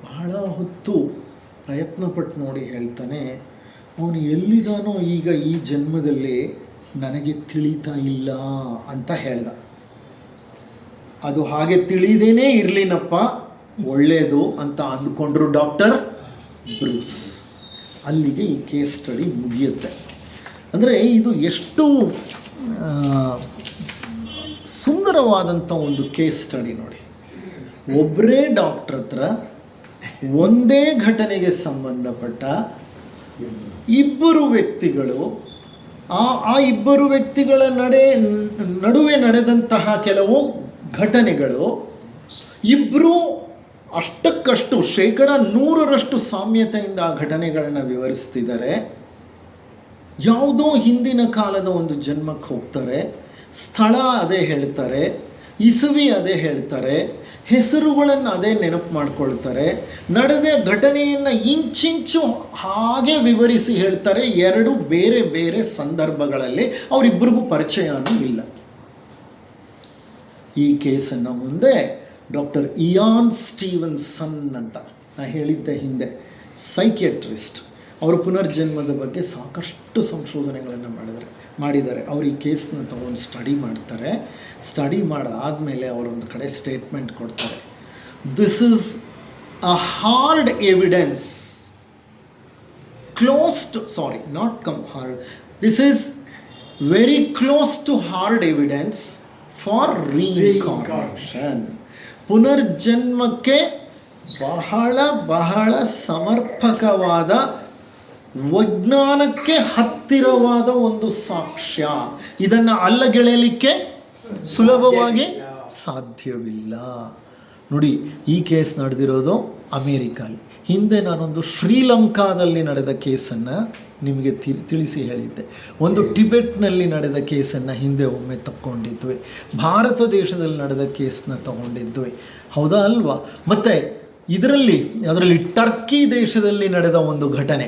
ಬಹಳ ಹೊತ್ತು ಪ್ರಯತ್ನಪಟ್ಟು ನೋಡಿ ಹೇಳ್ತಾನೆ, ಅವನು ಎಲ್ಲಿದ್ದಾನೋ ಈಗ ಈ ಜನ್ಮದಲ್ಲಿ ನನಗೆ ತಿಳಿತಾ ಇಲ್ಲ ಅಂತ ಹೇಳ್ದ. ಅದು ಹಾಗೆ ತಿಳಿದೇನೇ ಇರಲಿನಪ್ಪ, ಒಳ್ಳೆಯದು ಅಂತ ಅಂದ್ಕೊಂಡ್ರು ಡಾಕ್ಟರ್ ಬ್ರೂಸ್. ಅಲ್ಲಿಗೆ ಈ ಕೇಸ್ ಸ್ಟಡಿ ಮುಗಿಯುತ್ತೆ. ಅಂದರೆ ಇದು ಎಷ್ಟು ಸುಂದರವಾದಂಥ ಒಂದು ಕೇಸ್ ಸ್ಟಡಿ ನೋಡಿ. ಒಬ್ಬರೇ ಡಾಕ್ಟ್ರ್ ಹತ್ರ ಒಂದೇ ಘಟನೆಗೆ ಸಂಬಂಧಪಟ್ಟ ಇಬ್ಬರು ವ್ಯಕ್ತಿಗಳು, ಆ ಇಬ್ಬರು ವ್ಯಕ್ತಿಗಳ ನಡುವೆ ನಡೆದಂತಹ ಕೆಲವು ಘಟನೆಗಳು ಇಬ್ಬರೂ ಅಷ್ಟಕ್ಕಷ್ಟು 100% ಸಾಮ್ಯತೆಯಿಂದ ಆ ಘಟನೆಗಳನ್ನ ವಿವರಿಸ್ತಿದ್ದಾರೆ. ಯಾವುದೋ ಹಿಂದಿನ ಕಾಲದ ಒಂದು ಜನ್ಮಕ್ಕೆ ಹೋಗ್ತಾರೆ, ಸ್ಥಳ ಅದೇ ಹೇಳ್ತಾರೆ, ಇಸವಿ ಅದೇ ಹೇಳ್ತಾರೆ, ಹೆಸರುಗಳನ್ನು ಅದೇ ನೆನಪು ಮಾಡ್ಕೊಳ್ತಾರೆ, ನಡೆದ ಘಟನೆಯನ್ನು ಇಂಚಿಂಚು ಹಾಗೆ ವಿವರಿಸಿ ಹೇಳ್ತಾರೆ. ಎರಡು ಬೇರೆ ಬೇರೆ ಸಂದರ್ಭಗಳಲ್ಲಿ ಅವರಿಬ್ಬರಿಗೂ ಪರಿಚಯನೂ ಇಲ್ಲ. ಈ ಕೇಸನ್ನು ಮುಂದೆ ಡಾಕ್ಟರ್ ಇಯಾನ್ ಸ್ಟೀವನ್ಸನ್ ಅಂತ ನಾನು ಹೇಳಿದ್ದೆ ಹಿಂದೆ, ಸೈಕಿಯಾಟ್ರಿಸ್ಟ್, ಅವರು ಪುನರ್ಜನ್ಮದ ಬಗ್ಗೆ ಸಾಕಷ್ಟು ಸಂಶೋಧನೆಗಳನ್ನು ಮಾಡಿದ್ದಾರೆ. ಅವರು ಈ ಕೇಸನ್ನ ತಗೊಂಡು ಸ್ಟಡಿ ಮಾಡ್ತಾರೆ. ಸ್ಟಡಿ ಮಾಡಾದಮೇಲೆ ಅವರೊಂದು ಕಡೆ ಸ್ಟೇಟ್ಮೆಂಟ್ ಕೊಡ್ತಾರೆ. This is a hard evidence this is very close to hard evidence for reincarnation. ಪುನರ್ಜನ್ಮಕ್ಕೆ ಬಹಳ ಬಹಳ ಸಮರ್ಪಕವಾದ, ವಿಜ್ಞಾನಕ್ಕೆ ಹತ್ತಿರವಾದ ಒಂದು ಸಾಕ್ಷ್ಯ. ಇದನ್ನು ಅಲ್ಲಗೆಳೆಯಲಿಕ್ಕೆ ಸುಲಭವಾಗಿ ಸಾಧ್ಯವಿಲ್ಲ. ನೋಡಿ, ಈ ಕೇಸ್ ನಡೆದಿರೋದು ಅಮೇರಿಕಲ್ಲಿ. ಹಿಂದೆ ನಾನೊಂದು ಶ್ರೀಲಂಕಾದಲ್ಲಿ ನಡೆದ ಕೇಸನ್ನು ನಿಮಗೆ ತಿಳಿಸಿ ಹೇಳಿದ್ದೆ. ಒಂದು ಟಿಬೆಟ್ನಲ್ಲಿ ನಡೆದ ಕೇಸನ್ನು ಹಿಂದೆ ಒಮ್ಮೆ ತಗೊಂಡಿದ್ವಿ. ಭಾರತ ದೇಶದಲ್ಲಿ ನಡೆದ ಕೇಸನ್ನ ತಗೊಂಡಿದ್ವಿ, ಹೌದಾ ಅಲ್ವಾ? ಮತ್ತು ಅದರಲ್ಲಿ ಟರ್ಕಿ ದೇಶದಲ್ಲಿ ನಡೆದ ಒಂದು ಘಟನೆ,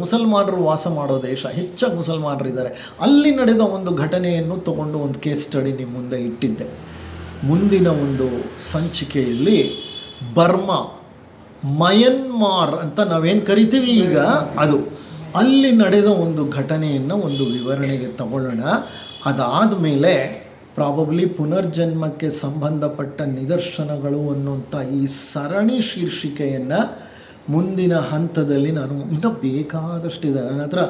ಮುಸಲ್ಮಾನರು ವಾಸ ಮಾಡೋ ದೇಶ, ಹೆಚ್ಚಾಗಿ ಮುಸಲ್ಮಾನರಿದ್ದಾರೆ, ಅಲ್ಲಿ ನಡೆದ ಒಂದು ಘಟನೆಯನ್ನು ತಗೊಂಡು ಒಂದು ಕೇಸ್ ಸ್ಟಡಿ ನಿಮ್ಮ ಮುಂದೆ ಇಟ್ಟಿದ್ದೆ. ಮುಂದಿನ ಒಂದು ಸಂಚಿಕೆಯಲ್ಲಿ ಬರ್ಮಾ, ಮಯನ್ಮಾರ್ ಅಂತ ನಾವೇನು ಕರಿತೀವಿ ಈಗ, ಅಲ್ಲಿ ನಡೆದ ಒಂದು ಘಟನೆಯನ್ನು ಒಂದು ವಿವರಣೆಗೆ ತಗೊಳ್ಳೋಣ. ಅದಾದ ಮೇಲೆ ಪ್ರಾಬಬ್ಲಿ ಪುನರ್ಜನ್ಮಕ್ಕೆ ಸಂಬಂಧಪಟ್ಟ ನಿದರ್ಶನಗಳು ಅನ್ನುವಂಥ ಈ ಸರಣಿ ಶೀರ್ಷಿಕೆಯನ್ನು ಮುಂದಿನ ಹಂತದಲ್ಲಿ ನಾನು ಇನ್ನೂ ಬೇಕಾದಷ್ಟಿದೆ. ನನ್ನ ಹತ್ರ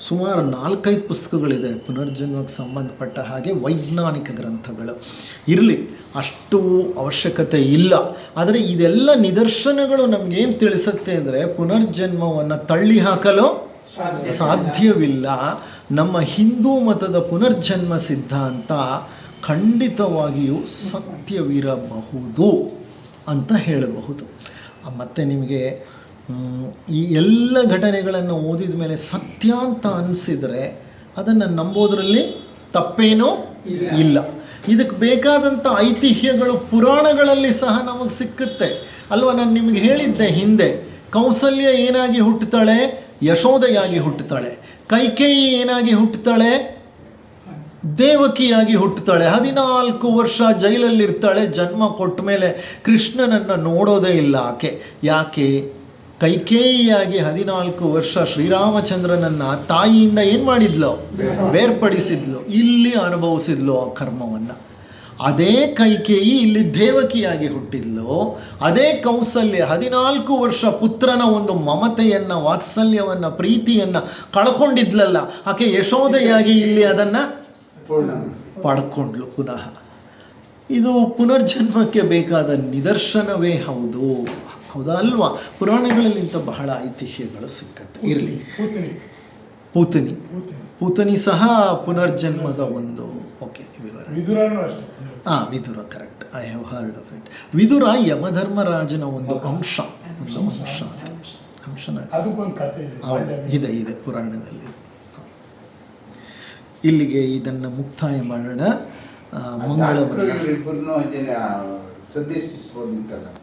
ಸುಮಾರು 4-5 ಪುಸ್ತಕಗಳಿದೆ ಪುನರ್ಜನ್ಮಕ್ಕೆ ಸಂಬಂಧಪಟ್ಟ ಹಾಗೆ, ವೈಜ್ಞಾನಿಕ ಗ್ರಂಥಗಳು. ಇರಲಿ, ಅಷ್ಟು ಅವಶ್ಯಕತೆ ಇಲ್ಲ. ಆದರೆ ಇದೆಲ್ಲ ನಿದರ್ಶನಗಳು ನಮಗೇನು ತಿಳಿಸುತ್ತೆ ಅಂದರೆ, ಪುನರ್ಜನ್ಮವನ್ನು ತಳ್ಳಿ ಹಾಕಲು ಸಾಧ್ಯವಿಲ್ಲ. ನಮ್ಮ ಹಿಂದೂ ಮತದ ಪುನರ್ಜನ್ಮ ಸಿದ್ಧಾಂತ ಖಂಡಿತವಾಗಿಯೂ ಸತ್ಯವಿರಬಹುದು ಅಂತ ಹೇಳಬಹುದು. ಮತ್ತು ನಿಮಗೆ ಈ ಎಲ್ಲ ಘಟನೆಗಳನ್ನು ಓದಿದ ಮೇಲೆ ಸತ್ಯ ಅಂತ ಅನಿಸಿದರೆ ಅದನ್ನು ನಂಬೋದರಲ್ಲಿ ತಪ್ಪೇನೂ ಇಲ್ಲ. ಇದಕ್ಕೆ ಬೇಕಾದಂಥ ಐತಿಹ್ಯಗಳು ಪುರಾಣಗಳಲ್ಲಿ ಸಹ ನಮಗೆ ಸಿಕ್ಕುತ್ತೆ ಅಲ್ವಾ? ನಾನು ನಿಮಗೆ ಹೇಳಿದ್ದೆ ಹಿಂದೆ, ಕೌಸಲ್ಯ ಏನಾಗಿ ಹುಟ್ಟುತ್ತಾಳೆ? ಯಶೋದೆಯಾಗಿ ಹುಟ್ಟುತ್ತಾಳೆ. ಕೈಕೇಯಿ ಏನಾಗಿ ಹುಟ್ಟುತ್ತಾಳೆ? ದೇವಕಿಯಾಗಿ ಹುಟ್ಟುತ್ತಾಳೆ. 14 ವರ್ಷ ಜೈಲಲ್ಲಿರ್ತಾಳೆ. ಜನ್ಮ ಕೊಟ್ಟ ಮೇಲೆ ಕೃಷ್ಣನನ್ನು ನೋಡೋದೇ ಇಲ್ಲ ಆಕೆ. ಯಾಕೆ? ಕೈಕೇಯಿಯಾಗಿ 14 ವರ್ಷ ಶ್ರೀರಾಮಚಂದ್ರನನ್ನು ತಾಯಿಯಿಂದ ಏನು ಮಾಡಿದ್ಲು? ಬೇರ್ಪಡಿಸಿದ್ಲು. ಇಲ್ಲಿ ಅನುಭವಿಸಿದ್ಲು ಆ ಕರ್ಮವನ್ನು. ಅದೇ ಕೈಕೇಯಿ ಇಲ್ಲಿ ದೇವಕಿಯಾಗಿ ಹುಟ್ಟಿದ್ಲು. ಅದೇ ಕೌಸಲ್ಯ 14 ವರ್ಷ ಪುತ್ರನ ಒಂದು ಮಮತೆಯನ್ನು, ವಾತ್ಸಲ್ಯವನ್ನು, ಪ್ರೀತಿಯನ್ನು ಕಳ್ಕೊಂಡಿದ್ಲಲ್ಲ, ಆಕೆ ಯಶೋದೆಯಾಗಿ ಇಲ್ಲಿ ಅದನ್ನು ಪಡ್ಕೊಂಡ್ಲು ಪುನಃ. ಇದು ಪುನರ್ಜನ್ಮಕ್ಕೆ ಬೇಕಾದ ನಿದರ್ಶನವೇ ಹೌದು, ಹೌದಾ ಅಲ್ವಾ? ಪುರಾಣಗಳಲ್ಲಿ ಇಂಥ ಬಹಳ ಐತಿಹ್ಯಗಳು ಸಿಕ್ಕತ್ತೆ. ಇರಲಿ, ಪೂತನಿ ಸಹ ಪುನರ್ಜನ್ಮದ ಒಂದು Vidura correct, I have heard of it. Vidura ಯಮಧರ್ಮರಾಜನ ಒಂದು ಅಂಶನ ಇದೆ ಪುರಾಣದಲ್ಲಿ. ಇಲ್ಲಿಗೆ ಇದನ್ನು ಮುಕ್ತಾಯ ಮಾಡೋಣ. ಮಂಗಳವಾರ